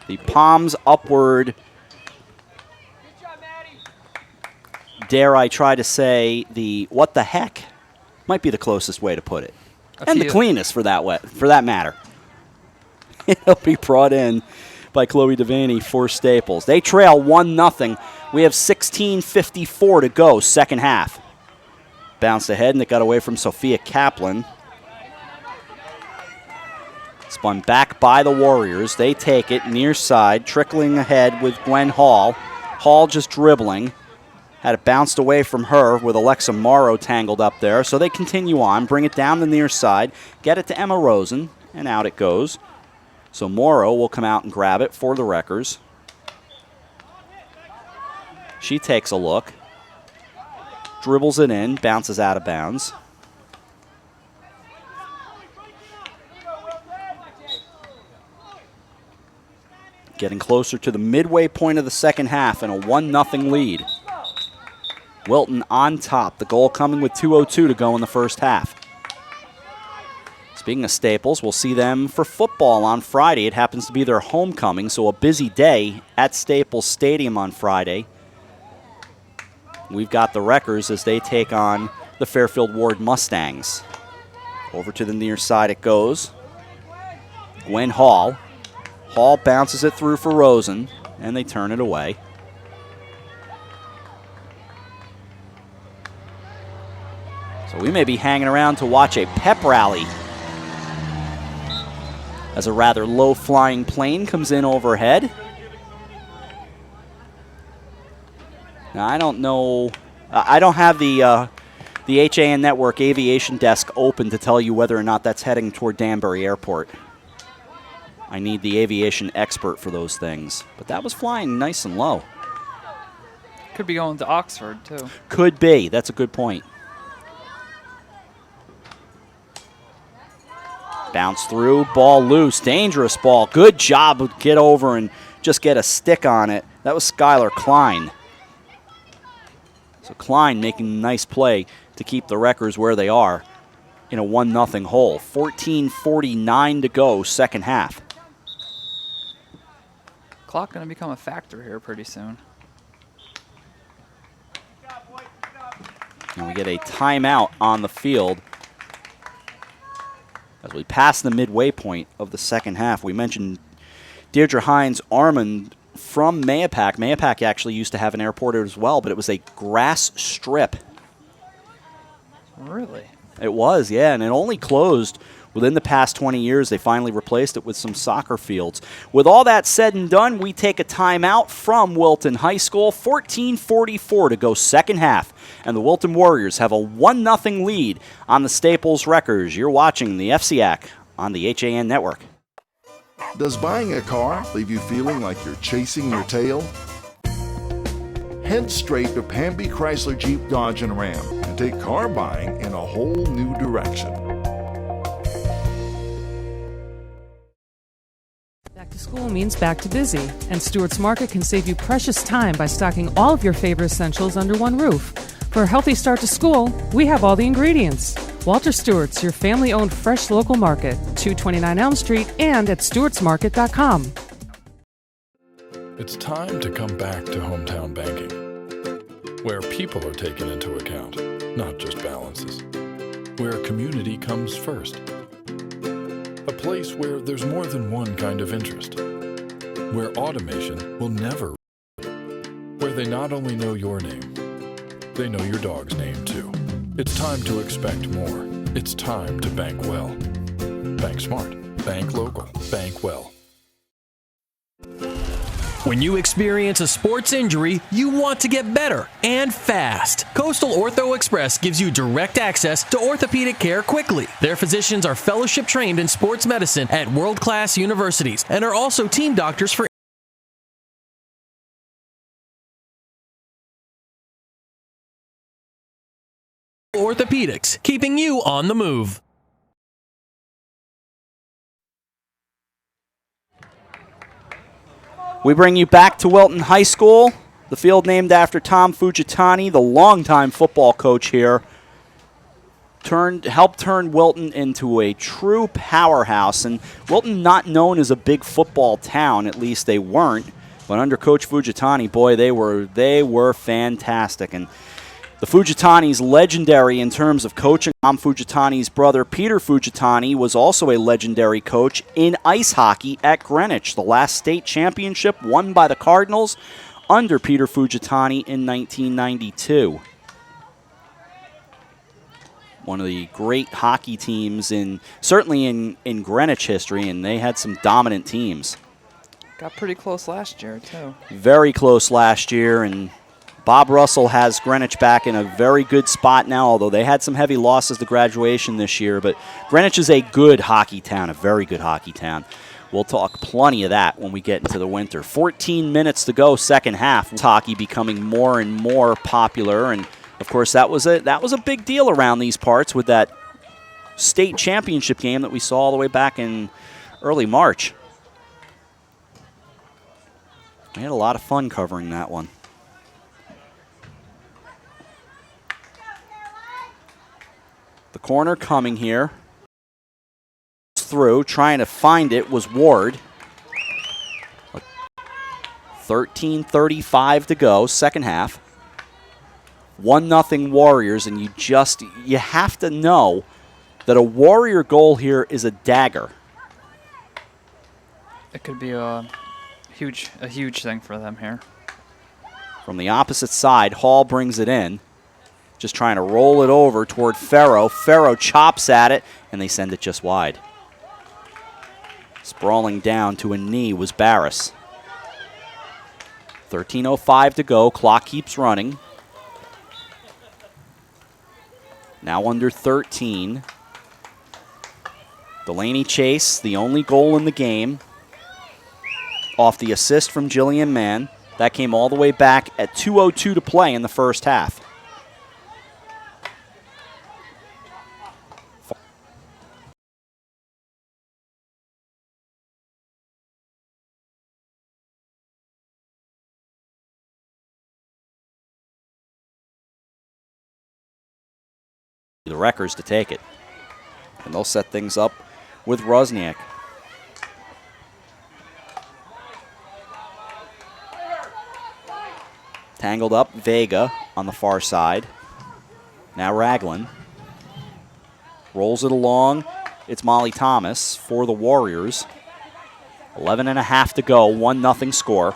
The palms upward. Dare I try to say the what the heck might be the closest way to put it. And the cleanest for that matter. It'll be brought in by Chloe Devaney for Staples. They trail 1-0. We have 16:54 to go, second half. Bounced ahead and it got away from Sophia Kaplan. Spun back by the Warriors. They take it near side, trickling ahead with Gwen Hall. Hall just dribbling. Had it bounced away from her with Alexa Morrow tangled up there. So they continue on, bring it down the near side, get it to Emma Rosen, and out it goes. So Morrow will come out and grab it for the Wreckers. She takes a look, dribbles it in, bounces out of bounds. Getting closer to the midway point of the second half and a 1-0 lead. Wilton on top. The goal coming with 2:02 to go in the first half. Speaking of Staples, we'll see them for football on Friday. It happens to be their homecoming, so a busy day at Staples Stadium on Friday. We've got the Wreckers as they take on the Fairfield Ward Mustangs. Over to the near side it goes. Gwen Hall. Hall bounces it through for Rosen, and they turn it away. So we may be hanging around to watch a pep rally as a rather low-flying plane comes in overhead. Now, I don't know. I don't have the HAN Network aviation desk open to tell you whether or not that's heading toward Danbury Airport. I need the aviation expert for those things. But that was flying nice and low. Could be going to Oxford, too. Could be. That's a good point. Bounce through, ball loose, dangerous ball. Good job to get over and just get a stick on it. That was Skylar Klein. So Klein making a nice play to keep the Wreckers where they are in a 1-0 hole. 14:49 to go, second half. Clock going to become a factor here pretty soon. And we get a timeout on the field as we pass the midway point of the second half. We mentioned Deirdre Hines-Armand from Mayapack. Mayapack actually used to have an airport as well, but it was a grass strip. Really? It was, yeah, and it only closed within the past 20 years. They finally replaced it with some soccer fields. With all that said and done, we take a timeout from Wilton High School. 14:44 to go, second half, and the Wilton Warriors have a 1-0 lead on the Staples Wreckers. You're watching the FCAC on the HAN Network. Does buying a car leave you feeling like you're chasing your tail? Head straight to Pamby Chrysler Jeep Dodge and Ram and take car buying in a whole new direction. Back to school means back to busy, and Stewart's Market can save you precious time by stocking all of your favorite essentials under one roof. For a healthy start to school, we have all the ingredients. Walter Stewart's, your family-owned fresh local market, 229 Elm Street and at stewartsmarket.com. It's time to come back to hometown banking, where people are taken into account, not just balances, where community comes first, a place where there's more than one kind of interest, where automation will never, where they not only know your name, they know your dog's name too. It's time to expect more. It's time to bank well. Bank smart. Bank local. Bank well. When you experience a sports injury, you want to get better and fast. Coastal Ortho Express gives you direct access to orthopedic care quickly. Their physicians are fellowship trained in sports medicine at world-class universities and are also team doctors for orthopedics, keeping you on the move. We bring you back to Wilton High School, the field named after Tom Fujitani, the longtime football coach here. Helped turn Wilton into a true powerhouse. And Wilton not known as a big football town, at least they weren't. But under Coach Fujitani, boy, they were fantastic. And the Fujitanis, legendary in terms of coaching. Tom Fujitani's brother, Peter Fujitani, was also a legendary coach in ice hockey at Greenwich. The last state championship won by the Cardinals under Peter Fujitani in 1992. One of the great hockey teams certainly in Greenwich history, and they had some dominant teams. Got pretty close last year, too. Very close last year, and Bob Russell has Greenwich back in a very good spot now, although they had some heavy losses to graduation this year. But Greenwich is a good hockey town, a very good hockey town. We'll talk plenty of that when we get into the winter. 14 minutes to go, second half. Hockey becoming more and more popular, and of course that was a big deal around these parts with that state championship game that we saw all the way back in early March. We had a lot of fun covering that one. The corner coming here. Through, trying to find it was Ward. 13:35 to go, second half. 1-0 Warriors, and you have to know that a Warrior goal here is a dagger. It could be a huge thing for them here. From the opposite side, Hall brings it in. Just trying to roll it over toward Farrow. Farrow chops at it, and they send it just wide. Sprawling down to a knee was Barris. 13:05 to go. Clock keeps running. Now under 13. Delaney Chase, the only goal in the game, off the assist from Jillian Mann. That came all the way back at 2:02 to play in the first half. the Wreckers to take it. And they'll set things up with Rusniak. Tangled up, Vega on the far side. Now Raglan. Rolls it along. It's Molly Thomas for the Warriors. 11.5 to go, 1-0 score.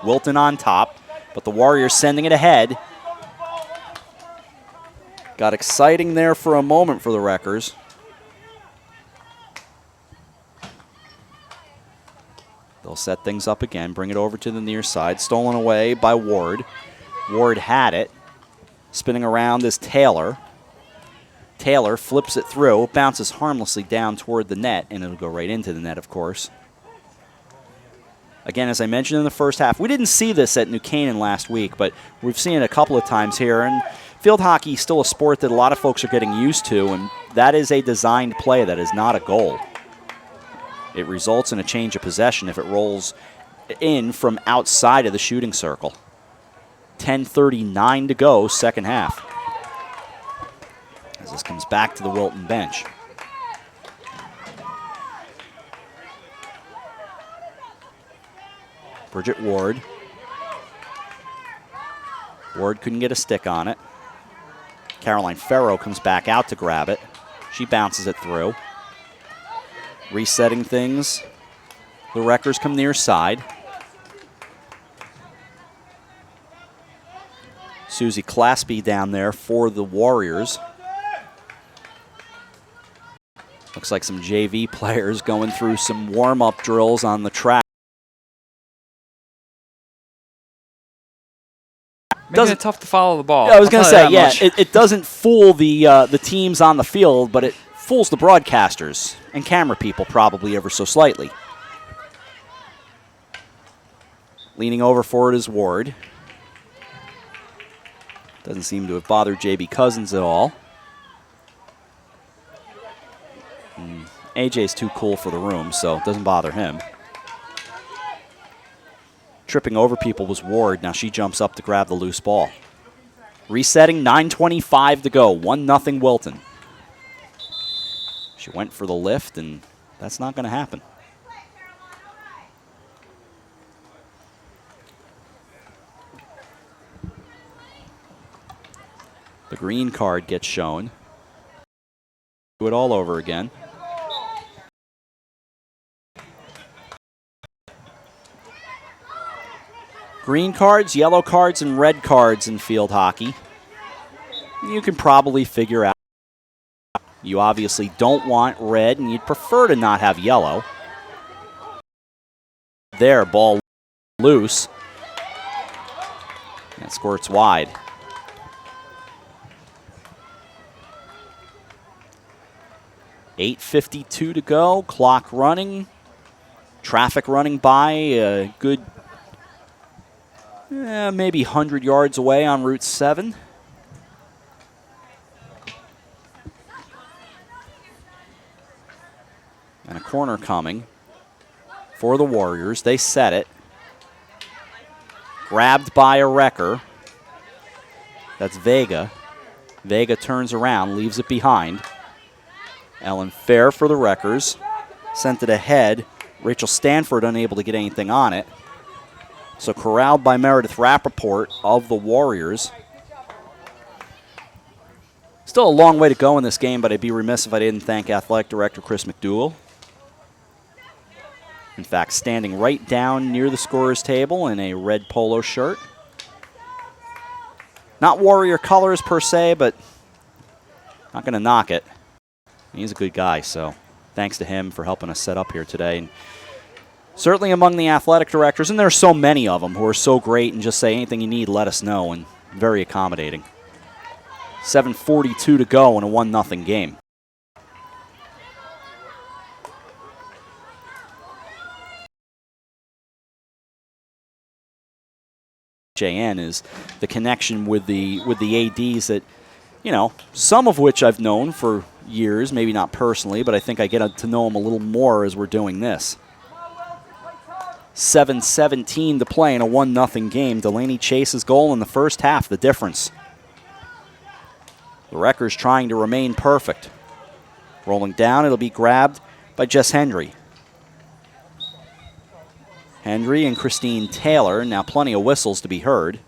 Wilton on top, but the Warriors sending it ahead. Got exciting there for a moment for the Wreckers. They'll set things up again, bring it over to the near side. Stolen away by Ward. Ward had it. Spinning around is Taylor. Taylor flips it through, bounces harmlessly down toward the net, and it'll go right into the net, of course. Again, as I mentioned in the first half, we didn't see this at New Canaan last week, but we've seen it a couple of times here. And field hockey is still a sport that a lot of folks are getting used to, and that is a designed play. That is not a goal. It results in a change of possession if it rolls in from outside of the shooting circle. 10:39 to go, second half. As this comes back to the Wilton bench. Bridget Ward. Ward couldn't get a stick on it. Caroline Farrow comes back out to grab it. She bounces it through. Resetting things. The Wreckers come near side. Susie Claspy down there for the Warriors. Looks like some JV players going through some warm-up drills on the track. Making it tough to follow the ball. Yeah, I was going to say, yeah, it doesn't fool the teams on the field, but it fools the broadcasters and camera people probably ever so slightly. Leaning over for it is Ward. Doesn't seem to have bothered J.B. Cousins at all. AJ's too cool for the room, so it doesn't bother him. Tripping over people was Ward. Now she jumps up to grab the loose ball. Resetting, 9:25 to go, 1-0 Wilton. She went for the lift, and that's not going to happen. The green card gets shown. Do it all over again. Green cards, yellow cards, and red cards in field hockey. You can probably figure out. You obviously don't want red, and you'd prefer to not have yellow. There, ball loose. That squirts wide. .52 to go, clock running, traffic running by, a good maybe 100 yards away on Route 7. And a corner coming for the Warriors. They set it. Grabbed by a Wrecker. That's Vega. Vega turns around, leaves it behind. Ellen Fair for the Wreckers. Sent it ahead. Rachel Stanford unable to get anything on it. So corralled by Meredith Rappaport of the Warriors. Still a long way to go in this game, but I'd be remiss if I didn't thank Athletic Director Chris McDougall. In fact, standing right down near the scorer's table in a red polo shirt. Not Warrior colors per se, but not going to knock it. He's a good guy, so thanks to him for helping us set up here today. And certainly among the athletic directors, and there are so many of them who are so great and just say anything you need, let us know, and very accommodating. 7:42 to go in a 1-0 game. JN is the connection with the ADs that, you know, some of which I've known for years, maybe not personally, but I think I get to know them a little more as we're doing this. 7:17 to play in a 1-0 game. Delaney Chase's goal in the first half, the difference. The Wreckers trying to remain perfect. Rolling down, it'll be grabbed by Jess Hendry. Hendry and Christine Taylor, now plenty of whistles to be heard.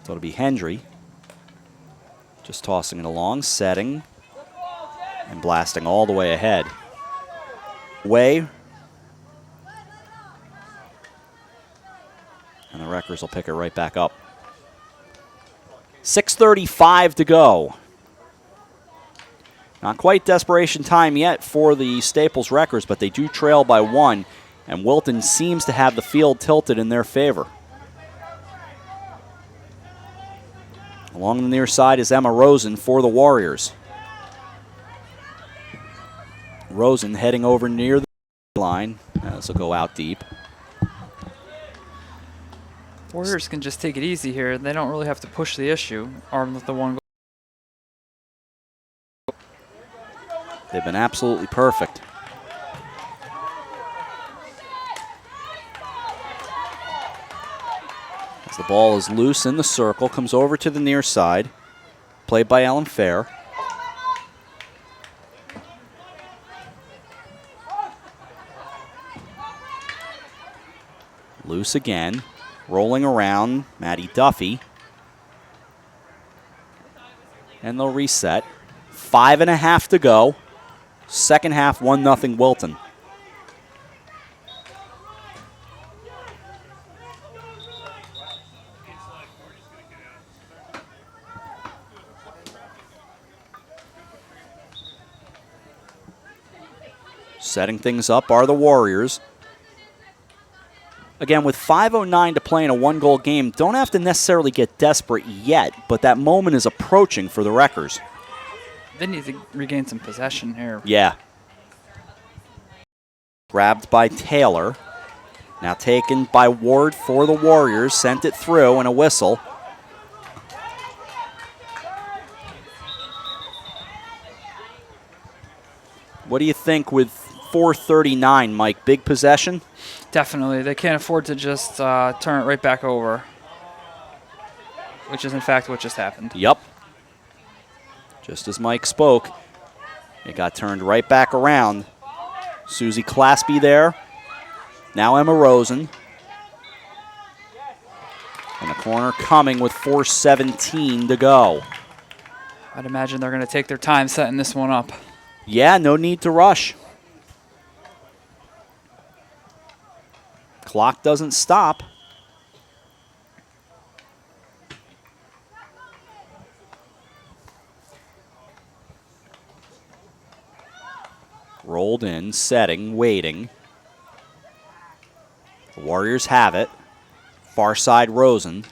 So it'll be Hendry. Just tossing it along, setting, and blasting all the way ahead. Way. And the Wreckers will pick it right back up. 6:35 to go. Not quite desperation time yet for the Staples Wreckers, but they do trail by 1, and Wilton seems to have the field tilted in their favor. Along the near side is Emma Rosen for the Warriors. Rosen heading over near the line. This will go out deep. Warriors can just take it easy here. They don't really have to push the issue, armed with the one goal. They've been absolutely perfect. As the ball is loose in the circle, comes over to the near side, played by Ellen Fair. Loose again, rolling around, Maddie Duffy. And they'll reset. 5.5 to go. Second half, 1-0 Wilton. Setting things up are the Warriors. Again, with 5:09 to play in a one-goal game, don't have to necessarily get desperate yet, but that moment is approaching for the Wreckers. They need to regain some possession here. Yeah. Grabbed by Taylor. Now taken by Ward for the Warriors. Sent it through and a whistle. What do you think with 4:39, Mike? Big possession? Definitely. They can't afford to just turn it right back over, which is, in fact, what just happened. Yep. Just as Mike spoke, it got turned right back around. Susie Claspy there. Now Emma Rosen. And the corner coming with 4:17 to go. I'd imagine they're going to take their time setting this one up. Yeah, no need to rush. Clock doesn't stop. Rolled in, setting, waiting. The Warriors have it. Far side Rosen.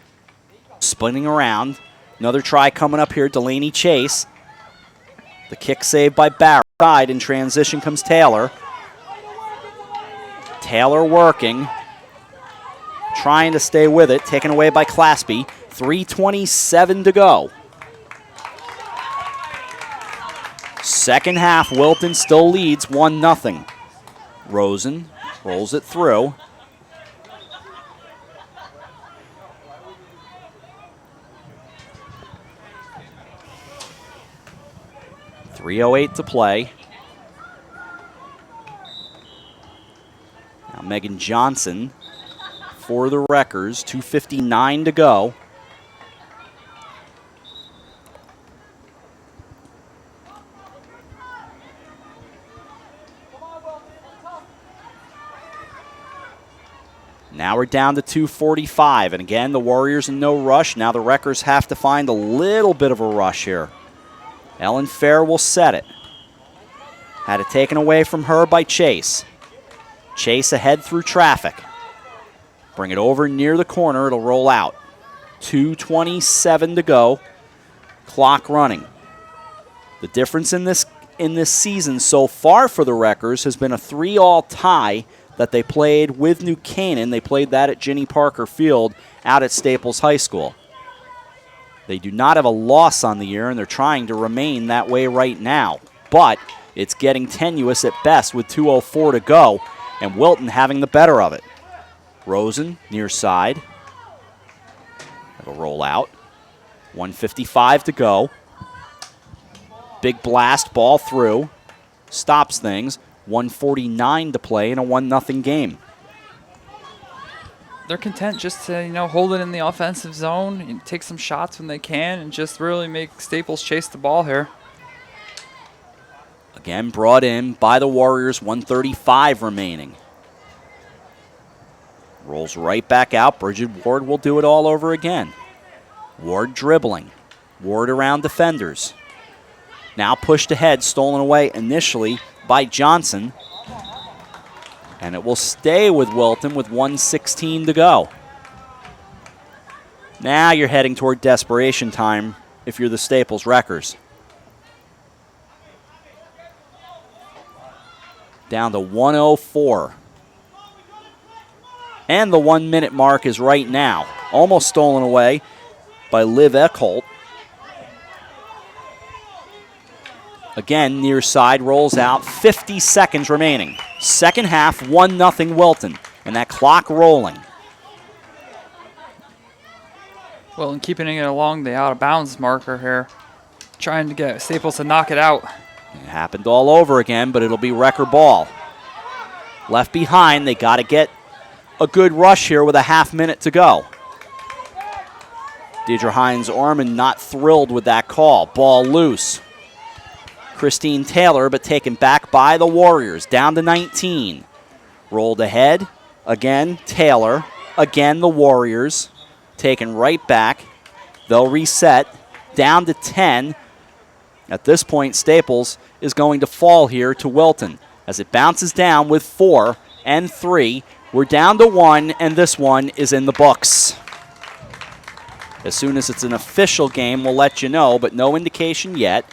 Spinning around. Another try coming up here. Delaney Chase. The kick saved by Barrett. Side in transition comes Taylor. Taylor working. Trying to stay with it. Taken away by Claspy. 3:27 to go. Second half, Wilton still leads 1-0. Rosen rolls it through. .308 to play. Now Megan Johnson for the Wreckers. 2:59 to go. Now we're down to 2:45, and again, the Warriors in no rush. Now the Wreckers have to find a little bit of a rush here. Ellen Fair will set it. Had it taken away from her by Chase. Chase ahead through traffic. Bring it over near the corner. It'll roll out. 2:27 to go. Clock running. The difference in this season so far for the Wreckers has been a 3-all tie that they played with New Canaan. They played that at Ginny Parker Field out at Staples High School. They do not have a loss on the year, and they're trying to remain that way right now. But it's getting tenuous at best with 2:04 to go, and Wilton having the better of it. Rosen, near side. It'll roll out. 1:55 to go. Big blast, ball through. Stops things. 1:49 to play in a 1-0 game. They're content just to, hold it in the offensive zone and take some shots when they can and just really make Staples chase the ball here. Again, brought in by the Warriors, 1:35 remaining. Rolls right back out. Bridget Ward will do it all over again. Ward dribbling. Ward around defenders. Now pushed ahead, stolen away initially by Johnson. And it will stay with Wilton with 1:16 to go. Now you're heading toward desperation time if you're the Staples Wreckers. Down to 1:04. And the 1-minute mark is right now. Almost stolen away by Liv Eckholt. Again, near side, rolls out. 50 seconds remaining. Second half, 1-0 Wilton. And that clock rolling. Wilton keeping it along the out-of-bounds marker here. Trying to get Staples to knock it out. It happened all over again, but it'll be Wrecker ball. Left behind, they got to get a good rush here with a half-minute to go. Deidre Hines-Orman not thrilled with that call. Ball loose. Christine Taylor, but taken back by the Warriors. Down to 19. Rolled ahead. Again, Taylor. Again, the Warriors. Taken right back. They'll reset. Down to 10. At this point, Staples is going to fall here to Wilton. As it bounces down with 4 and 3. We're down to 1, and this one is in the books. As soon as it's an official game, we'll let you know, but no indication yet.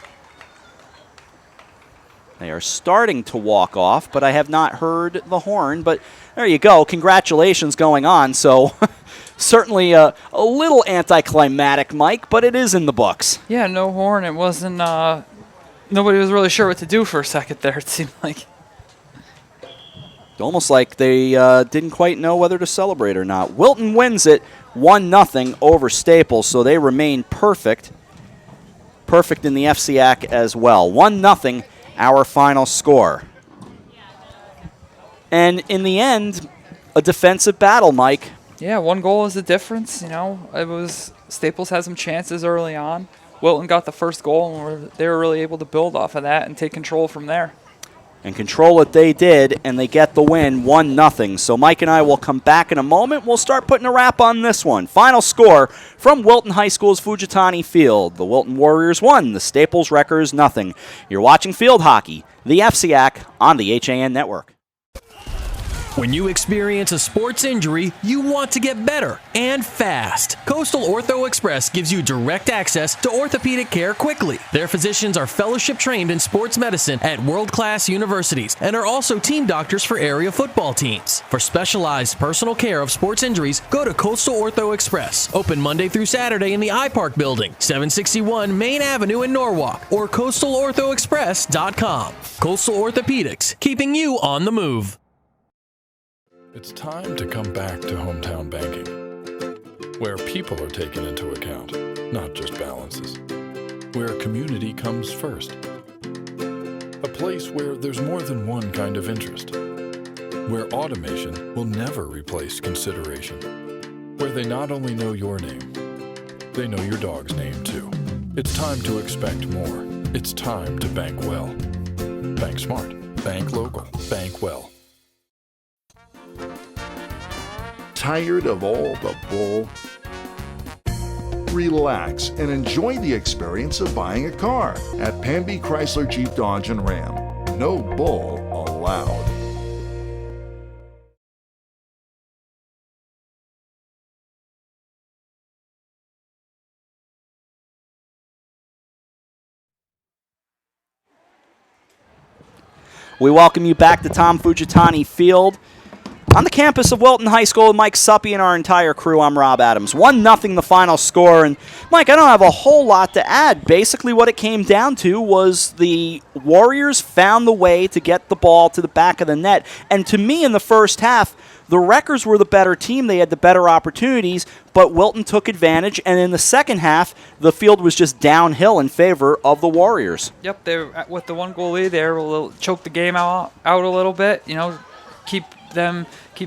They are starting to walk off, but I have not heard the horn. But there you go. Congratulations going on. So certainly a little anticlimactic, Mike, but it is in the books. Yeah, no horn. It wasn't, nobody was really sure what to do for a second there, it seemed like. Almost like they didn't quite know whether to celebrate or not. Wilton wins it 1-0 over Staples, so they remain perfect. Perfect in the FCAC as well. 1-0. Our final score. And in the end, a defensive battle, Mike. Yeah, 1 goal is the difference. It was Staples had some chances early on. Wilton got the first goal, and they were really able to build off of that and take control from there. And control it they did, and they get the win 1-0. So Mike and I will come back in a moment. We'll start putting a wrap on this one. Final score from Wilton High School's Fujitani Field. The Wilton Warriors 1, the Staples Wreckers 0. You're watching Field Hockey, the FCAC, on the HAN Network. When you experience a sports injury, you want to get better and fast. Coastal Ortho Express gives you direct access to orthopedic care quickly. Their physicians are fellowship trained in sports medicine at world-class universities and are also team doctors for area football teams. For specialized personal care of sports injuries, go to Coastal Ortho Express. Open Monday through Saturday in the iPark building, 761 Main Avenue in Norwalk, or coastalorthoexpress.com. Coastal Orthopedics, keeping you on the move. It's time to come back to hometown banking, where people are taken into account, not just balances, where community comes first, a place where there's more than one kind of interest, where automation will never replace consideration, where they not only know your name, they know your dog's name too. It's time to expect more. It's time to bank well. Bank smart. Bank local. Bank well. Tired of all the bull? Relax and enjoy the experience of buying a car at Pamby Chrysler Jeep Dodge and Ram. No bull allowed. We welcome you back to Tom Fujitani Field on the campus of Wilton High School with Mike Suppy and our entire crew. I'm Rob Adams. 1-0 the final score. And, Mike, I don't have a whole lot to add. Basically what it came down to was the Warriors found the way to get the ball to the back of the net. And to me in the first half, The Wreckers were the better team. They had the better opportunities, but Wilton took advantage, and in the second half, the field was just downhill in favor of the Warriors. Yep, they were, with the 1-goal lead, they were able to choke the game out a little bit, keep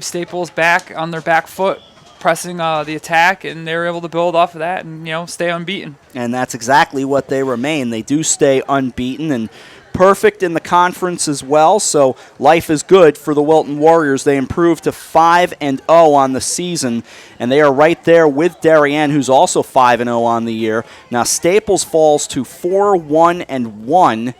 Staples back on their back foot, pressing the attack, and they were able to build off of that and, stay unbeaten. And that's exactly what they remain. They do stay unbeaten and perfect in the conference as well, so life is good for the Wilton Warriors. They improved to 5-0 on the season, and they are right there with Darien, who's also 5-0 on the year. Now Staples falls to 4-1-1,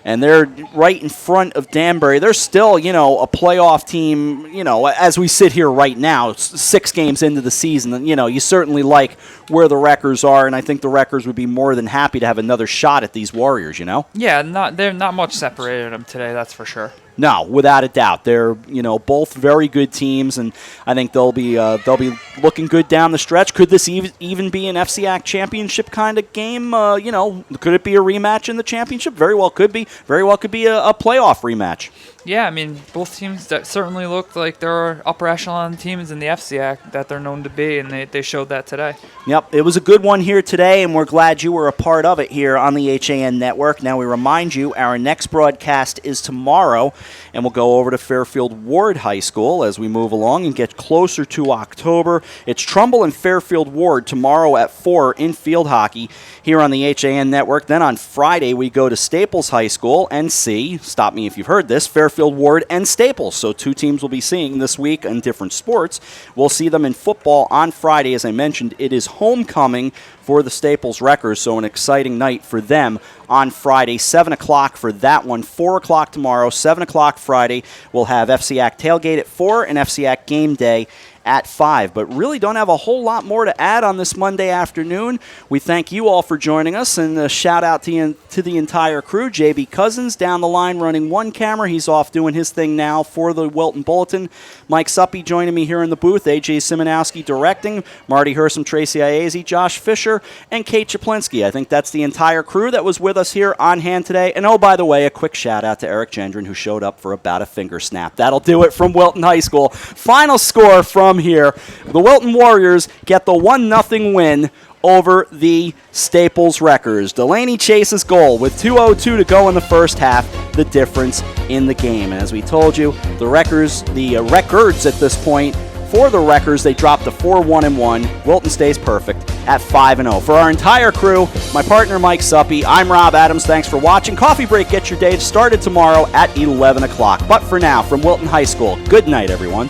and they're right in front of Danbury. They're still, a playoff team, as we sit here right now, 6 games into the season. You certainly like where the Wreckers are, and I think the Wreckers would be more than happy to have another shot at these Warriors, Yeah, they're not much separated them today, that's for sure. No, without a doubt. They're, both very good teams, and I think they'll be looking good down the stretch. Could this even be an FCAC championship kind of game? Could it be a rematch in the championship? Very well could be. Very well could be a playoff rematch. Yeah, both teams that certainly looked like they're upper echelon teams in the FCAC that they're known to be, and they showed that today. Yep, it was a good one here today, and we're glad you were a part of it here on the HAN Network. Now we remind you, our next broadcast is tomorrow, and we'll go over to Fairfield Ward High School as we move along and get closer to October. It's Trumbull and Fairfield Ward tomorrow at 4 in field hockey here on the HAN Network. Then on Friday, we go to Staples High School and see, stop me if you've heard this, Fairfield Ward and Staples. So 2 teams we'll be seeing this week in different sports. We'll see them in football on Friday. As I mentioned, it is homecoming for the Staples Wreckers, so an exciting night for them on Friday. 7 o'clock for that one, 4 o'clock tomorrow, 7 o'clock Friday. We'll have FCAC Tailgate at 4 and FCAC Game Day at 5. But really don't have a whole lot more to add on this Monday afternoon. We thank you all for joining us, and a shout out to the entire crew. JB Cousins down the line running one camera. He's off doing his thing now for the Wilton Bulletin. Mike Suppy joining me here in the booth. AJ Simonowski directing. Marty Hersom, Tracy Iazi, Josh Fisher, and Kate Chaplinsky. I think that's the entire crew that was with us here on hand today. And oh, by the way, a quick shout out to Eric Gendron, who showed up for about a finger snap. That'll do it from Wilton High School. Final score from here. The Wilton Warriors get the 1-0 win over the Staples Wreckers. Delaney Chase's goal with 2:02 to go in the first half, the difference in the game. And as we told you, the Records at this point, for the Wreckers, they dropped to 4-1-1. Wilton stays perfect at 5-0. For our entire crew, my partner Mike Suppy, I'm Rob Adams. Thanks for watching. Coffee Break gets your day started tomorrow at 11 o'clock. But for now, from Wilton High School, good night, everyone.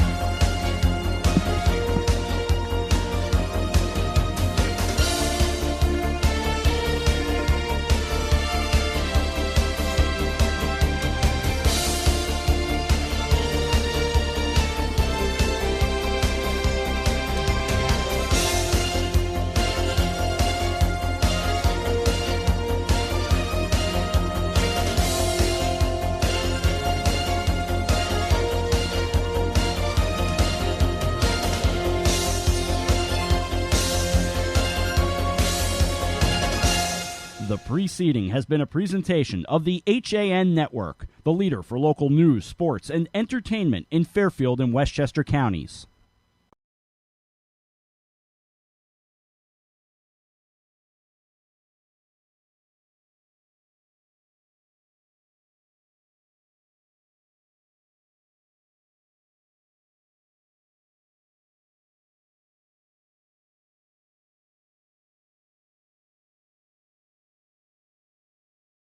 The preceding has been a presentation of the HAN Network, the leader for local news, sports, and entertainment in Fairfield and Westchester counties.